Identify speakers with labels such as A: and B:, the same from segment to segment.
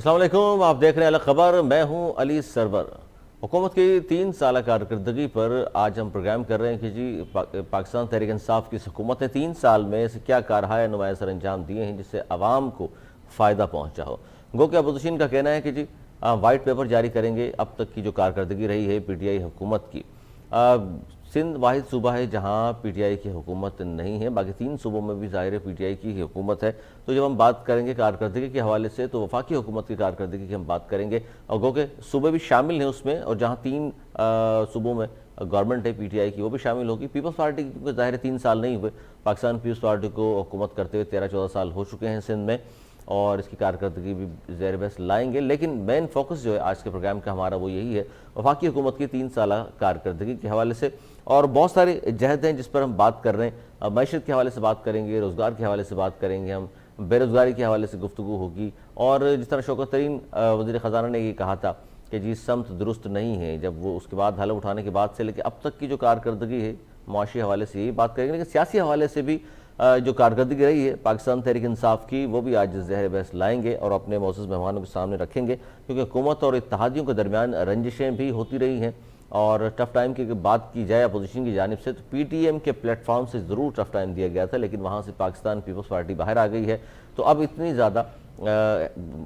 A: अस्सलाम वालेकुम, आप देख रहे हैं अलग खबर। मैं हूं अली सरवर। हुकूमत की 3 साल कारकर्दगी पर आज हम प्रोग्राम कर रहे हैं कि जी पाकिस्तान तहरीक इंसाफ की हुकूमत ने 3 साल में ऐसे क्या कारहाय नुमाया सर अंजाम दिए हैं जिससे आवाम को फ़ायदा पहुँचा हो। गो कि अपोजिशन का कहना है कि जी वाइट पेपर जारी करेंगे अब तक की जो कारकर्दगी रही है PTI हुकूमत की। सिंध वाहिद सूबा है जहाँ PTI की हुकूमत नहीं है, बाकी 3 सूबों में भी ज़ाहिर है PTI की ही हुकूमत है। तो जब हम बात करेंगे कारकर्दगी के हवाले से तो वफाकी हुकूमत की कारकर्दगी की हम बात करेंगे, और गो के सूबे भी शामिल हैं उसमें, और जहाँ 3 सूबों में गवर्नमेंट है PTI की वो भी शामिल होगी। पीपल्स पार्टी की ज़ाहिर 3 साल नहीं हुए, पाकिस्तान पीपल्स पार्टी को हुकूमत करते हुए 13-14 साल हो चुके हैं सिंध में, और इसकी कारकर्दगी भी ज़ेर बहस लाएंगे। लेकिन मेन फोकस जो है आज के प्रोग्राम का हमारा वो यही है वफाकी हुकूमत की 3 साल कारकर्दगी के हवाले से, और बहुत सारे जहद हैं जिस पर हम बात कर रहे हैं। मैशत के हवाले से बात करेंगे, रोज़गार के हवाले से बात करेंगे, हम बेरोज़गारी के हवाले से गुफ्तगू होगी, और जिस तरह शौकत तरीन वज़ीर ख़जाना ने ये कहा था कि जी समत दुरुस्त नहीं है, जब वो उसके बाद हलफ उठाने के बाद से लेकर अब तक की जो कारकर्दगी है मुआशी हवाले से यही बात करेंगे। लेकिन सियासी हवाले से भी जो कारकर्दगी रही है पाकिस्तान तहरीक इंसाफ की वो भी आज ज़हर बहस लाएंगे और अपने मौजूद मेहमानों के सामने रखेंगे, क्योंकि हुकूमत और इत्तेहादियों के दरमियान रंजिशें भी होती रही हैं। और टफ टाइम की बात की जाए अपोजिशन की जानिब से तो PTM के प्लेटफॉर्म से ज़रूर टफ टाइम दिया गया था, लेकिन वहाँ से पाकिस्तान पीपल्स पार्टी बाहर आ गई है, तो अब इतनी ज़्यादा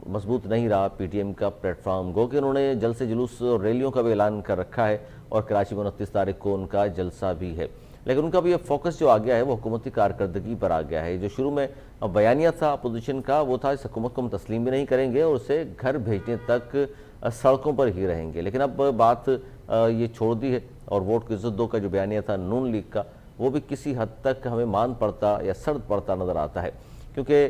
A: मजबूत नहीं रहा PTM का प्लेटफॉर्म। गो कि उन्होंने जल से जुलूस और रैलियों का भी ऐलान कर रखा है, और कराची में 29 तारीख को उनका जलसा भी है, लेकिन उनका भी अब फोकस जो आ गया है वो हुकूमती कारकर्दगी पर आ गया है। जो शुरू में बयानिया था अपोजिशन का वो था इस हुकूमत को हम तस्लीम भी नहीं करेंगे और उसे घर भेजने तक सड़कों पर ही रहेंगे, लेकिन अब बात ये छोड़ दी है, और वोट की इज्जत दो का जो बयानिया था नून लीग का वो भी किसी हद तक हमें मान पड़ता या सर्द पड़ता नज़र आता है, क्योंकि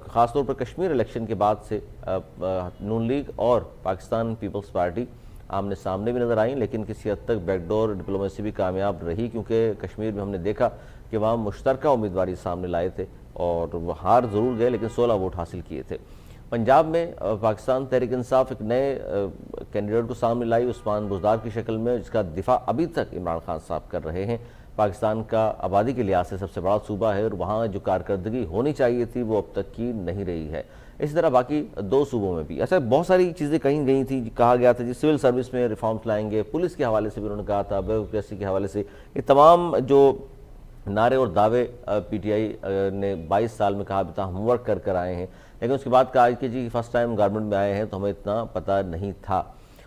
A: ख़ासतौर पर कश्मीर इलेक्शन के बाद से नून लीग और पाकिस्तान पीपल्स पार्टी आमने सामने भी नज़र आई, लेकिन किसी हद तक बैकडोर डिप्लोमेसी भी कामयाब रही, क्योंकि कश्मीर में हमने देखा कि वहाँ मुश्तरका उम्मीदवारी सामने लाए थे और वो हार ज़रूर गए लेकिन 16 वोट हासिल किए थे। पंजाब में पाकिस्तान तहरीक इंसाफ एक नए कैंडिडेट को सामने लाई उस्मान बुज़दार की शक्ल में, जिसका दिफा अभी तक इमरान खान साहब कर रहे हैं। पाकिस्तान का आबादी के लिहाज से सबसे बड़ा सूबा है और वहाँ जो कारकर्दगी होनी चाहिए थी वो अब तक की नहीं रही है। इसी तरह बाकी 2 सूबों में भी अच्छा बहुत सारी चीज़ें कही गई थी, कहा गया था जी सिविल सर्विस में रिफॉर्म्स लाएंगे, पुलिस के हवाले से भी उन्होंने कहा था, ब्यूरोक्रेसी के हवाले से, ये तमाम जो नारे और दावे PTI ने 22 साल में कहा भी था हम वर्क कर कर आए हैं, लेकिन उसके बाद कहा कि जी फर्स्ट टाइम गवर्नमेंट में आए हैं तो हमें इतना पता नहीं था।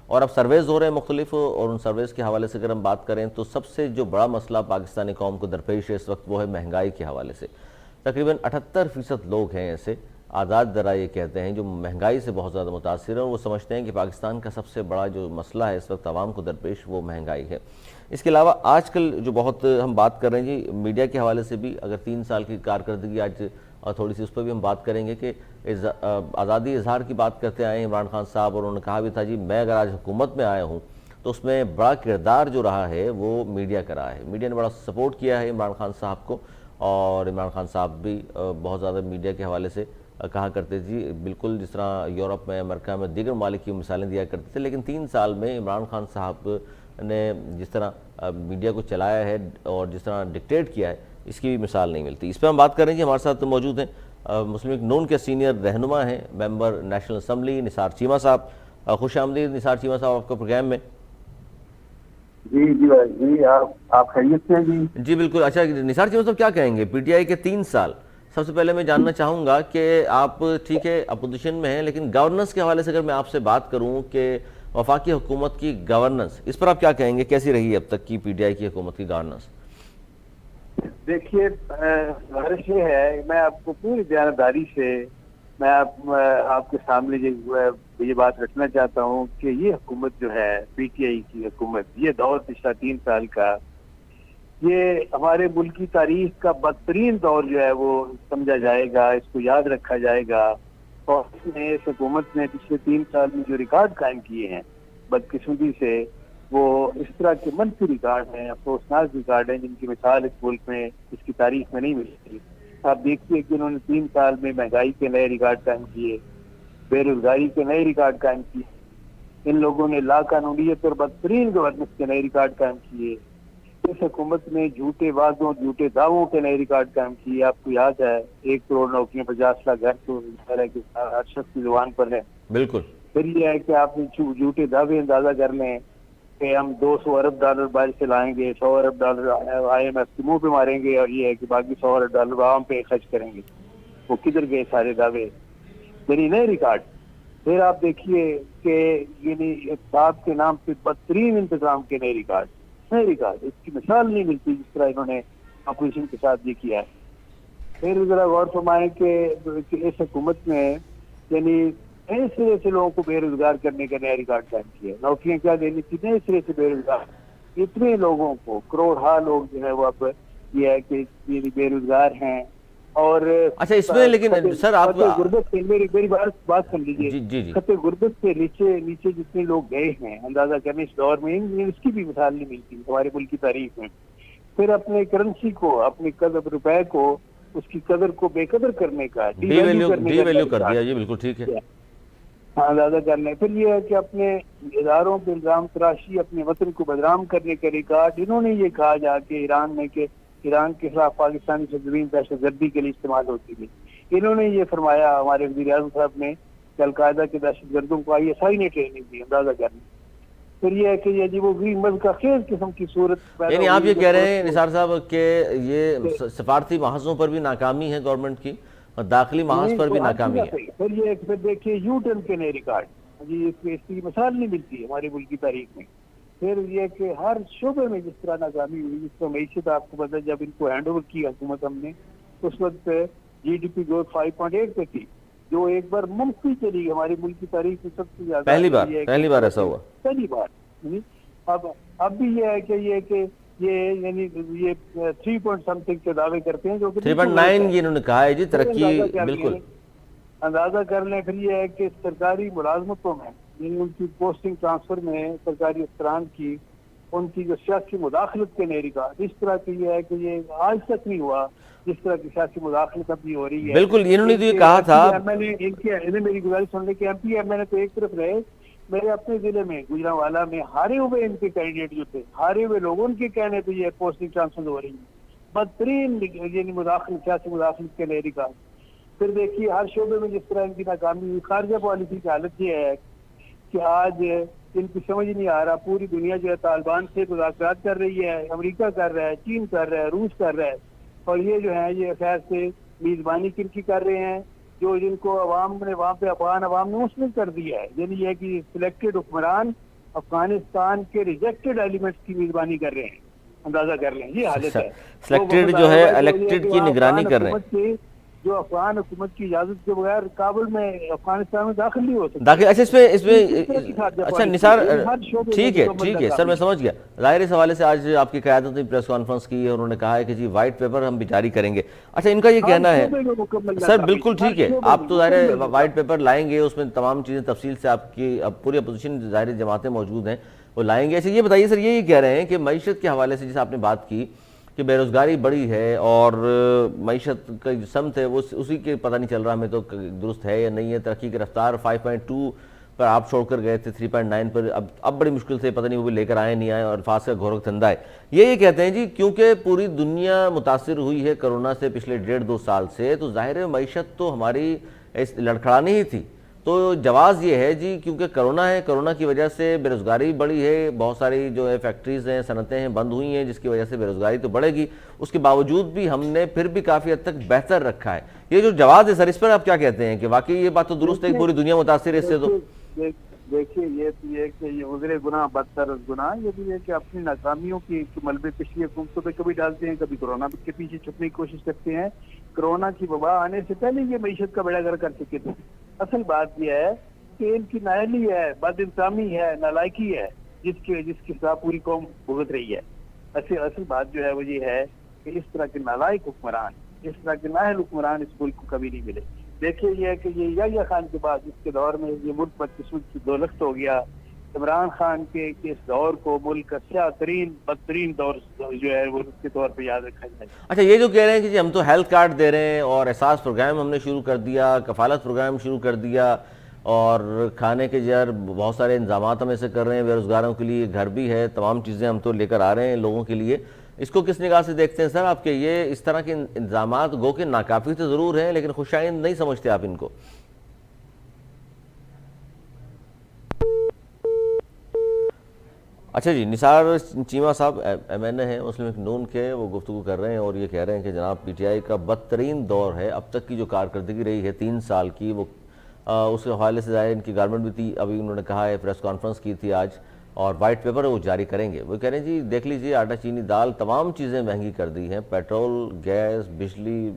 A: और अब सर्वेज हो रहे हैं मुख्तलिफ, और उन सर्वेज के हवाले से अगर हम बात करें तो सबसे जो बड़ा मसला पाकिस्तानी कौम को दरपेश है इस वक्त वो है महंगाई के हवाले से। तकरीबन 78% लोग हैं ऐसे आज़ाद दरा ये कहते हैं जो महंगाई से बहुत ज़्यादा मुतासिर है, और वो समझते हैं कि पाकिस्तान का सबसे बड़ा जो मसला है इस वक्त आवाम को दरपेश वो महंगाई है। इसके अलावा आजकल जो बहुत हम बात कर रहे हैं जी मीडिया के हवाले से भी, अगर 3 साल की कारकर्दगी आज और थोड़ी सी उस पर भी हम बात करेंगे कि आज़ादी इजहार की बात करते आए हैं इमरान खान साहब, और उन्होंने कहा भी था जी मैं अगर आज हुकूमत में आया हूँ तो उसमें बड़ा किरदार जो रहा है वो मीडिया का रहा है। मीडिया ने बड़ा सपोर्ट किया है इमरान खान साहब को, और इमरान खान साहब भी बहुत ज़्यादा मीडिया के हवाले से कहा करते जी बिल्कुल जिस तरह यूरोप में अमेरिका में दीगर ममालिक की मिसालें दिया करते थे, लेकिन 3 साल में इमरान खान साहब ने जिस तरह मीडिया को चलाया है और जिस तरह डिक्टेट किया है इसकी भी मिसाल नहीं मिलती। इस पर हम बात करेंगे। हमारे साथ मौजूद हैं मुस्लिम लीग नून के सीनियर रहनुमा हैं, member national assembly Nisar Cheema साहब। खुश आमदीद निसार चीमा साहब आपका प्रोग्राम में।
B: जी जी भाई जी, आप खैरियत से हैं जी?
A: जी बिल्कुल। अच्छा निसार चीमा साहब क्या कहेंगे PTI के 3 साल? सबसे पहले मैं जानना चाहूँगा कि आप ठीक है अपोजिशन में हैं, लेकिन गवर्नेंस के हवाले से अगर मैं आपसे बात करूँ कि वफाकी हुकूमत की गवर्नेंस, इस पर आप क्या कहेंगे, कैसी रही है अब तक की PTI की हुकूमत की गवर्नेंस?
B: देखिए गुजारिश ये है, मैं आपको पूरी बयानदारी से मैं आपके सामने ये बात रखना चाहता हूँ कि ये हुकूमत जो है PTI की हुकूमत, ये दौर पिछला 3 साल का, ये हमारे मुल्क की तारीख का बदतरीन दौर जो है वो समझा जाएगा, इसको याद रखा जाएगा। और इसने इस हुकूमत ने पिछले 3 साल में जो रिकॉर्ड कायम किए हैं बदकिस्मती से, वो इस तरह के मनफी रिकॉर्ड हैं, अफसोसनाक रिकॉर्ड हैं, जिनकी मिसाल इस मुल्क में इसकी तारीख में नहीं मिलती। आप देखिए कि उन्होंने 3 साल में महंगाई के नए रिकॉर्ड कायम किए, बेरोजगारी के नए रिकॉर्ड कायम किए, इन लोगों ने लाकानूनियत और बदतरीन गवर्नेंस के नए रिकॉर्ड कायम किए। इस हुकूमत ने झूठे वादों, झूठे दावों के नए रिकॉर्ड कायम किए। आपको याद है 1 करोड़ नौकरियां, 50 लाख घर, तो है कि हर शख्स की जुबान पर है।
A: बिल्कुल।
B: फिर ये है कि आपने झूठे दावे अंदाजा कर लें कि हम 200 अरब डॉलर बाहर से लाएंगे, 100 अरब डॉलर IMF के मुंह पे मारेंगे, और ये है कि बाकी 100 अरब डॉलर आवाम पे खर्च करेंगे। वो किधर गए सारे दावे? यानी नए रिकॉर्ड। फिर आप देखिए कि यानी इत्तेफाक के नाम पे बदतरीन इंतजाम के नए रिकॉर्ड, नए रिकॉर्ड। इसकी मिसाल नहीं मिलती जिस तरह इन्होंने ऑपोजिशन के साथ ये किया है। फिर जरा गौर फरमाएं कि इस हुकूमत ने यानी नए सिरे से लोगों को बेरोजगार करने का नया रिकॉर्ड कायम किया। नौकरियां क्या देनी थी, नए सिरे से बेरोजगार इतने लोगों को, करोड़ लोग जो है वो अब ये है कि ये बेरोजगार हैं। और
A: अच्छा, इसमें लेकिन सर आप
B: गुर्बत से मेरी बात सुन लीजिए।
A: जी जी जी।
B: खत्ते गुर्बत से नीचे नीचे जितने लोग गए हैं, अंदाजा करने इस दौर में इसकी भी मिसाल नहीं मिलती हमारे मुल्क की तारीख में। फिर अपने करेंसी को, अपने कदर रुपए को, उसकी कदर को बेकदर करने का,
A: डीवैल्यू कर दिया। जी बिल्कुल ठीक है।
B: हाँ, अंदाजा कर लें। फिर ये है कि अपने इदारों पर इल्जाम तराशी, अपने वतन को बदनाम करने का रिकॉर्ड। इन्होंने ये कहा जाके ईरान में कि ईरान के खिलाफ पाकिस्तानी सरजमीन दहशतगर्दी के लिए इस्तेमाल होती थी। इन्होंने ये फरमाया हमारे वज़ीर आज़म साहब ने कि अलकायदा के दहशतगर्दों को ISI ने ट्रेनिंग दी, अंदाजा कर लें। फिर ये है कि ये जी वो गरीब का खेल किस्म की सूरत।
A: यानी आप ये कह रहे हैं निसार साहब कि ये सफारती महाजों पर भी नाकामी है गवर्नमेंट की, और दाखिली महाज पर भी नाकामी है।
B: फिर देखिए यू टर्न के नए रिकॉर्ड जी, इसकी मिसाल नहीं मिलती हमारे मुल्क की तारीख में। फिर ये कि हर शोबे में जिस तरह नाकामी हुई, जिस तरह मीशत, आपको पता है जब इनको हैंड ओवर की हुकूमत हमने, उस वक्त GDP ग्रोथ 5.8 पे थी, जो एक बार मुफ्ती चली हमारी मुल्क की तारीख में सबसे ज्यादा।
A: पहली बार ऐसा हुआ,
B: पहली बार। अब भी ये है कि ये यानी ये 3 पॉइंट समथिंग के दावे करते हैं, जो
A: 3.9 ये इन्होंने कहा है जी, तरक्की बिल्कुल
B: अंदाजा कर लें। फिर ये है कि सरकारी मुलाजमतों में यानी उनकी पोस्टिंग ट्रांसफर में सरकारी अफसरान की उनकी जो सियासी मुदाखलत के नए रिकॉर्ड, इस तरह की ये है कि ये आज तक नहीं हुआ जिस तरह की सियासी मुदाखलत अभी हो रही है।
A: बिल्कुल, इन्होंने तो ये कहा था,
B: इन्हें मेरी गुजारिश सुनने के MP MLA तो एक तरफ रहे, मेरे अपने जिले में गुजरांवाला में हारे हुए इनके कैंडिडेट जो थे, हारे हुए लोगों के कहने पे ये पोस्टिंग ट्रांसफर हो रही है। बदतरीन यानी मुदाखलत, सियासी मुदाखलत के नए रिकॉर्ड। फिर देखिए हर शोबे में जिस तरह इनकी नाकामी हुई। खारजा पॉलिसी की हालत ये है कि आज इनकी समझ नहीं आ रहा, पूरी दुनिया जो है तालिबान से मुज़ाकरात कर रही है, अमेरिका कर रहा है, चीन कर रहा है, रूस कर रहा है, और ये जो है ये खैर से मेजबानी किनकी कर रहे हैं, जो जिनको अवाम ने वहाँ पे अफगान अवाम ने मुस्लिम कर दिया है। यानी ये कि सिलेक्टेड हुक्मरान अफगानिस्तान के रिजेक्टेड एलिमेंट्स की मेजबानी कर रहे हैं, अंदाजा कर लें ये हालत है।
A: सिलेक्टेड जो है इलेक्टेड की निगरानी कर रहे हैं,
B: जो अफगान हुकूमत की इजाजत के बगैर काबुल में अफगानिस्तान में दाखिल नहीं हो सकते।
A: अच्छा इसमें अच्छा निसार ठीक है सर, मैं समझ गया। जाहिर इस हवाले से आज आपकी क़यादत ने प्रेस कॉन्फ्रेंस की है, उन्होंने कहा है कि जी वाइट पेपर हम भी जारी करेंगे। अच्छा, इनका ये कहना है सर, बिल्कुल ठीक है, आप तो जाहिर वाइट पेपर लाएंगे, उसमें तमाम चीज़ें तफसील से आपकी अब पूरी अपोजिशन जाहिर जमातें मौजूद हैं वो लाएंगे। अच्छा, ये बताइए सर, ये कह रहे हैं कि मईशत के हवाले से जैसे आपने बात की कि बेरोज़गारी बड़ी है और मईशत का जो समत है वो उसी के पता नहीं चल रहा हमें तो दुरुस्त है या नहीं है। तरक्की की रफ्तार 5.2 पर आप छोड़कर गए थे, 3.9 पर अब बड़ी मुश्किल से पता नहीं वो भी लेकर आए नहीं आए, और फास का घोरक धंधा है। ये कहते हैं जी क्योंकि पूरी दुनिया मुतासिर हुई है कोरोना से पिछले 1.5-2 साल से, तो जाहिर है मईशत तो हमारी लड़खड़ानी ही थी। तो जवाब ये है जी क्योंकि कोरोना है, कोरोना की वजह से बेरोज़गारी बढ़ी है, बहुत सारी जो है फैक्ट्रीज़ हैं, सनतें हैं बंद हुई हैं, जिसकी वजह से बेरोज़गारी तो बढ़ेगी। उसके बावजूद भी हमने फिर भी काफ़ी हद तक बेहतर रखा है। ये जो जवाब है सर, इस पर आप क्या कहते हैं कि वाकई ये बात तो दुरुस्त है, पूरी दुनिया मुतासिर है इससे? तो
B: देखिए ये कि ये उज़रे गुनाह बदतर गुनाह, ये भी है कि अपनी नाकामियों की मलबे पिछली हुकूमतों पे कभी डालते हैं, कभी कोरोना के पीछे छुपने की कोशिश करते हैं। कोरोना की वबा आने से पहले ये मईशत का बेड़ा गर्क कर चुके थे। असल बात यह है कि इनकी नाअहली है, बदइंसामी है, नालायकी है, जिसके साथ पूरी कौम भुगत रही है। असल बात जो है वो ये है कि इस तरह के नालायक हुक्मरान, इस तरह के नाअहल हुक्मरान इस मुल्क को कभी नहीं मिले। देखिए ये है कि ये याह्या खान के बाद इसके दौर में ये मुल्क बदकिस्मत की दौलत हो गया। इमरान खान के इस दौर को मुल्क का स्यातरीन बदतरीन दौर जो है वो उसके तौर पे याद रखा जाए।
A: अच्छा, ये जो कह रहे हैं कि जी हम तो हेल्थ कार्ड दे रहे हैं और एहसास प्रोग्राम हमने शुरू कर दिया, कफालत प्रोग्राम शुरू कर दिया, और खाने के यार बहुत सारे इंतजाम हम ऐसे कर रहे हैं, बेरोजगारों के लिए घर भी है, तमाम चीज़ें हम तो लेकर आ रहे हैं लोगों के लिए। इसको किस निगाह से देखते हैं सर आपके? ये इस तरह के इंतजाम गो के नाकाफी तो ज़रूर हैं, लेकिन खुशाइंद नहीं समझते आप इनको? अच्छा जी, निसार चीमा साहब MNA हैं मुस्लिम लीग नून के, वो गुफ्तगू कर रहे हैं और ये कह रहे हैं कि जनाब PTI का बदतरीन दौर है, अब तक की जो कारकर्दगी रही है 3 साल की, वो उसके हवाले से ज़ाहिर इनकी गवर्नमेंट भी थी, अभी उन्होंने कहा है, प्रेस कॉन्फ्रेंस की थी आज, और वाइट पेपर वो जारी करेंगे। वो कह रहे हैं जी देख लीजिए, आटा चीनी दाल तमाम चीज़ें महंगी कर दी हैं, पेट्रोल, गैस, बिजली,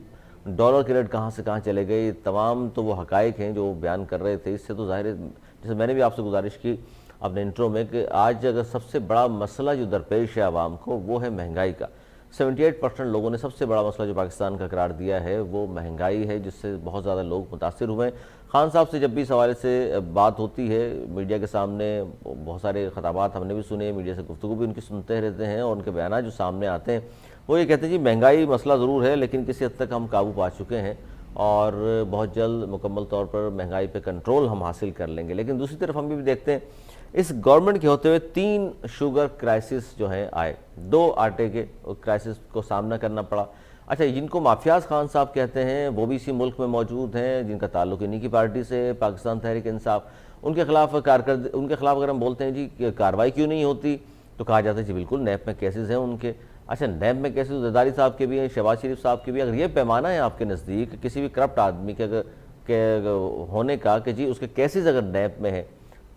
A: डॉलर के रेट कहाँ से कहाँ चले गए, तमाम तो वो हकाइक हैं जो बयान कर रहे थे। इससे तो ज़ाहिर है, जैसे मैंने भी आपसे गुजारिश की अपने इंट्रो में, कि आज अगर सबसे बड़ा मसला जो दरपेश है आवाम को, वो है महंगाई का। 78% लोगों ने सबसे बड़ा मसला जो पाकिस्तान का करार दिया है वो महंगाई है, जिससे बहुत ज़्यादा लोग मुतासिर हुए हैं। खान साहब से जब भी इस हवाले से बात होती है मीडिया के सामने, बहुत सारे खताबात हमने भी सुने, मीडिया से गुफ्तगू भी उनकी सुनते रहते हैं, और उनके बयान जो सामने आते हैं वो ये कहते हैं जी महंगाई मसला ज़रूर है, लेकिन किसी हद तक हम काबू पा चुके हैं और बहुत जल्द मुकम्मल तौर पर महंगाई पे कंट्रोल हम हासिल कर लेंगे। लेकिन दूसरी तरफ हम भी देखते हैं, इस गवर्नमेंट के होते हुए 3 शुगर क्राइसिस जो हैं आए, 2 आटे के क्राइसिस को सामना करना पड़ा। अच्छा, जिनको माफियाज खान साहब कहते हैं वो भी इसी मुल्क में मौजूद हैं, जिनका ताल्लुक इन्हीं की पार्टी से, पाकिस्तान तहरीक इंसाफ, उनके खिलाफ अगर हम बोलते हैं जी कार्रवाई क्यों नहीं होती, तो कहा जाता है जी बिल्कुल नैब में केसेस हैं उनके। अच्छा, नैब में केसेस जरदारी साहब के भी हैं, शहबाज शरीफ साहब के भी। अगर ये पैमाना है आपके नज़दीक किसी भी करप्ट आदमी के होने का कि जी उसके केसेस अगर नैब में है,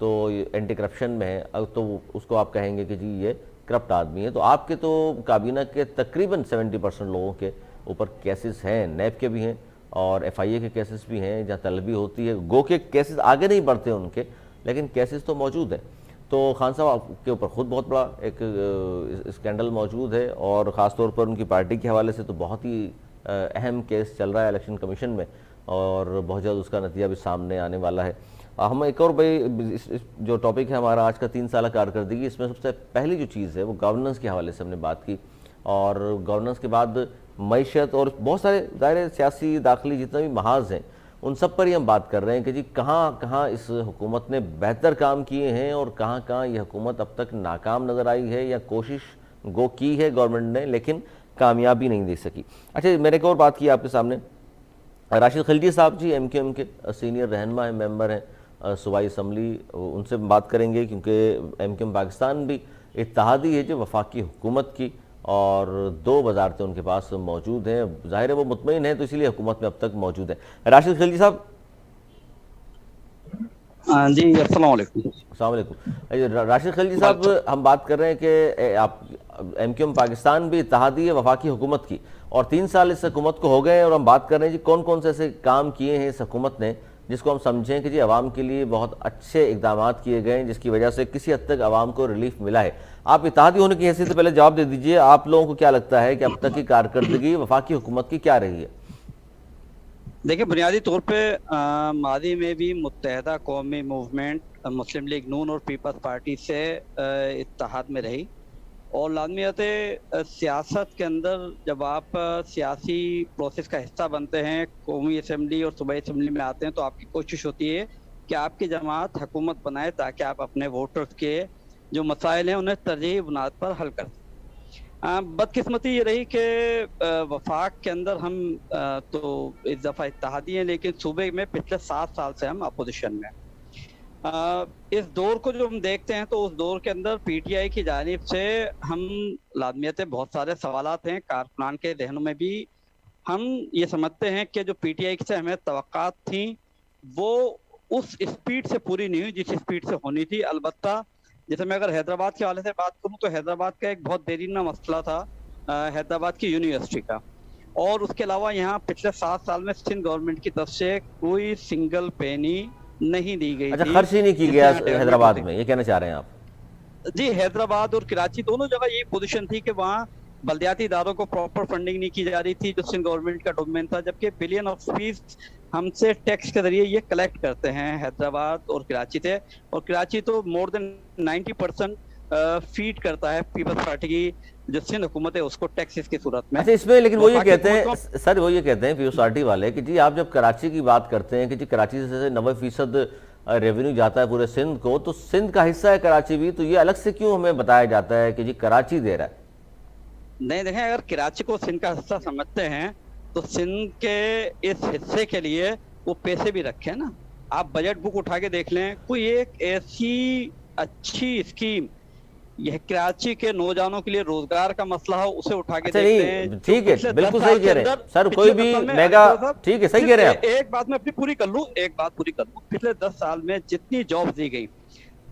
A: तो एंटी करप्शन में है, तो उसको आप कहेंगे कि जी ये करप्ट आदमी है, तो आपके तो काबीना के तकरीबन 70% लोगों के ऊपर केसेस हैं, नैब के भी हैं और FIA के केसेस भी हैं, जहाँ तलबी होती है। गो के केसेस आगे नहीं बढ़ते उनके, लेकिन केसेस तो मौजूद हैं। तो खान साहब आपके ऊपर खुद बहुत बड़ा एक स्कैंडल मौजूद है, और ख़ास तौर पर उनकी पार्टी के हवाले से तो बहुत ही अहम केस चल रहा है इलेक्शन कमीशन में, और बहुत जल्द उसका नतीजा भी सामने आने वाला है। हम एक और भाई इस जो टॉपिक है हमारा आज का 3 साल कारकर्दगी, इसमें सबसे पहली जो चीज़ है वो गवर्नेंस के हवाले से हमने बात की, और गवर्नेंस के बाद मईशत और बहुत सारे दायरे सियासी दाखिली जितने भी महाज हैं उन सब पर ही हम बात कर रहे हैं कि जी कहाँ कहाँ इस हुकूमत ने बेहतर काम किए हैं और कहाँ कहाँ ये हुकूमत अब तक नाकाम नज़र आई है, या कोशिश गो की है गवर्नमेंट ने लेकिन कामयाबी नहीं दे सकी। अच्छा, मैंने एक और बात की आपके सामने, राशिद खिलजी साहब जी MQM के सीनियर रहनुमा हैं, मेंबर हैं सूबाई असम्बली, उनसे बात करेंगे क्योंकि MQM पाकिस्तान भी इत्तेहादी है जो वफाकी हुकूमत की, और 2 वजारतें उनके पास मौजूद हैं, जाहिर है वो मुतमईन है तो इसीलिए हुकूमत में अब तक मौजूद है। राशिद खिलजी साहब
C: जी, अस्सलाम वालेकुम।
A: अस्सलाम वालेकुम। राशिद खिलजी साहब, हम बात कर रहे हैं कि आप MQM पाकिस्तान भी इत्तेहादी है वफाकी हुकूमत की, और 3 साल इस हुकूमत को हो गए, और हम बात कर रहे हैं जी कौन कौन से ऐसे काम किए हैं इस हुकूमत ने जिसको हम समझें कि जी आवाम के लिए बहुत अच्छे इकदाम किए गए हैं, जिसकी वजह से किसी हद तक आवाम को रिलीफ मिला है। आप इत्तेहादी होने की हैसियत से पहले जवाब दे दीजिए, आप लोगों को क्या लगता है कि अब तक की कारकर्दगी वफाकी हुकूमत की क्या रही है?
C: देखिए, बुनियादी तौर पे मादी में भी मुत्तहदा कौमी मूवमेंट मुस्लिम लीग नून और पीपल्स पार्टी से इत्तेहाद में रही, और लाजमियत सियासत के अंदर जब आप सियासी प्रोसेस का हिस्सा बनते हैं, कौमी असम्बली और सूबाई असम्बली में आते हैं, तो आपकी कोशिश होती है कि आपकी जमात हुकूमत बनाए ताकि आप अपने वोटर्स के जो मसाइल हैं उन्हें तरजीही बुनियाद पर हल कर सकें। बदकिस्मती ये रही कि वफाक के अंदर हम तो इस दफ़ा इत्तेहादी हैं, लेकिन सूबे में पिछले 7 साल से हम अपोजिशन में। इस दौर को जो हम देखते हैं तो उस दौर के अंदर PTI की जानिब से हम लाजमियत बहुत सारे सवालात हैं, कारकुनान के जहनों में भी हम ये समझते हैं कि जो PTI से हमें तवक्कात थी वो उस स्पीड से पूरी नहीं हुई जिस स्पीड से होनी थी। अलबत्ता जैसे मैं अगर हैदराबाद के हवाले से बात करूं तो हैदराबाद का एक बहुत देरीना मसला था हैदराबाद की यूनिवर्सिटी का, और उसके अलावा यहाँ पिछले 7 साल में सिंध गवर्नमेंट की तरफ से कोई सिंगल पेनी नहीं दी गई।
A: अच्छा, खर्च ही नहीं की गया हैदराबाद में, ये कहना चाह रहे हैं आप?
C: जी, हैदराबाद और कराची दोनों जगह यही पोजीशन थी कि वहाँ बल्दियाती इदारों को प्रॉपर फंडिंग नहीं की जा रही थी जो सिंध गवर्नमेंट का डोमेन था, जबकि बिलियन ऑफ फीस हमसे टैक्स के जरिए ये कलेक्ट करते हैं हैदराबाद और कराची से, और कराची तो मोर देन 90% फीड करता है पीपल्स पार्टी की जो सिंध हुकूमत है उसको टैक्सेस की सूरत में।
A: अच्छा, इसमें लेकिन वो ये कहते हैं सर, वो ये कहते हैं पीपल्स पार्टी वाले कि जी आप जब कराची की बात करते हैं कि जी कराची से 90% रेवेन्यू जाता है पूरे सिंध को, तो सिंध का हिस्सा है कराची भी, तो ये अलग से क्यों हमें बताया जाता है कि जी कराची दे रहा है?
C: नहीं देखें, अगर कराची को सिंध का हिस्सा समझते हैं तो सिंध के इस हिस्से के लिए वो पैसे भी रखे ना। आप बजट बुक उठा के देख लें, कोई एक ऐसी अच्छी स्कीम यह कराची के नौजवानों के लिए रोजगार का मसला हो उसे उठा के देखते हैं।
A: ठीक है, बिल्कुल सही कह रहे हैं सर, कोई भी मेगा, ठीक है सही कह रहे हैं आप।
C: एक बात मैं अपनी पूरी कर लूं, पिछले 10 साल में जितनी जॉब दी गई,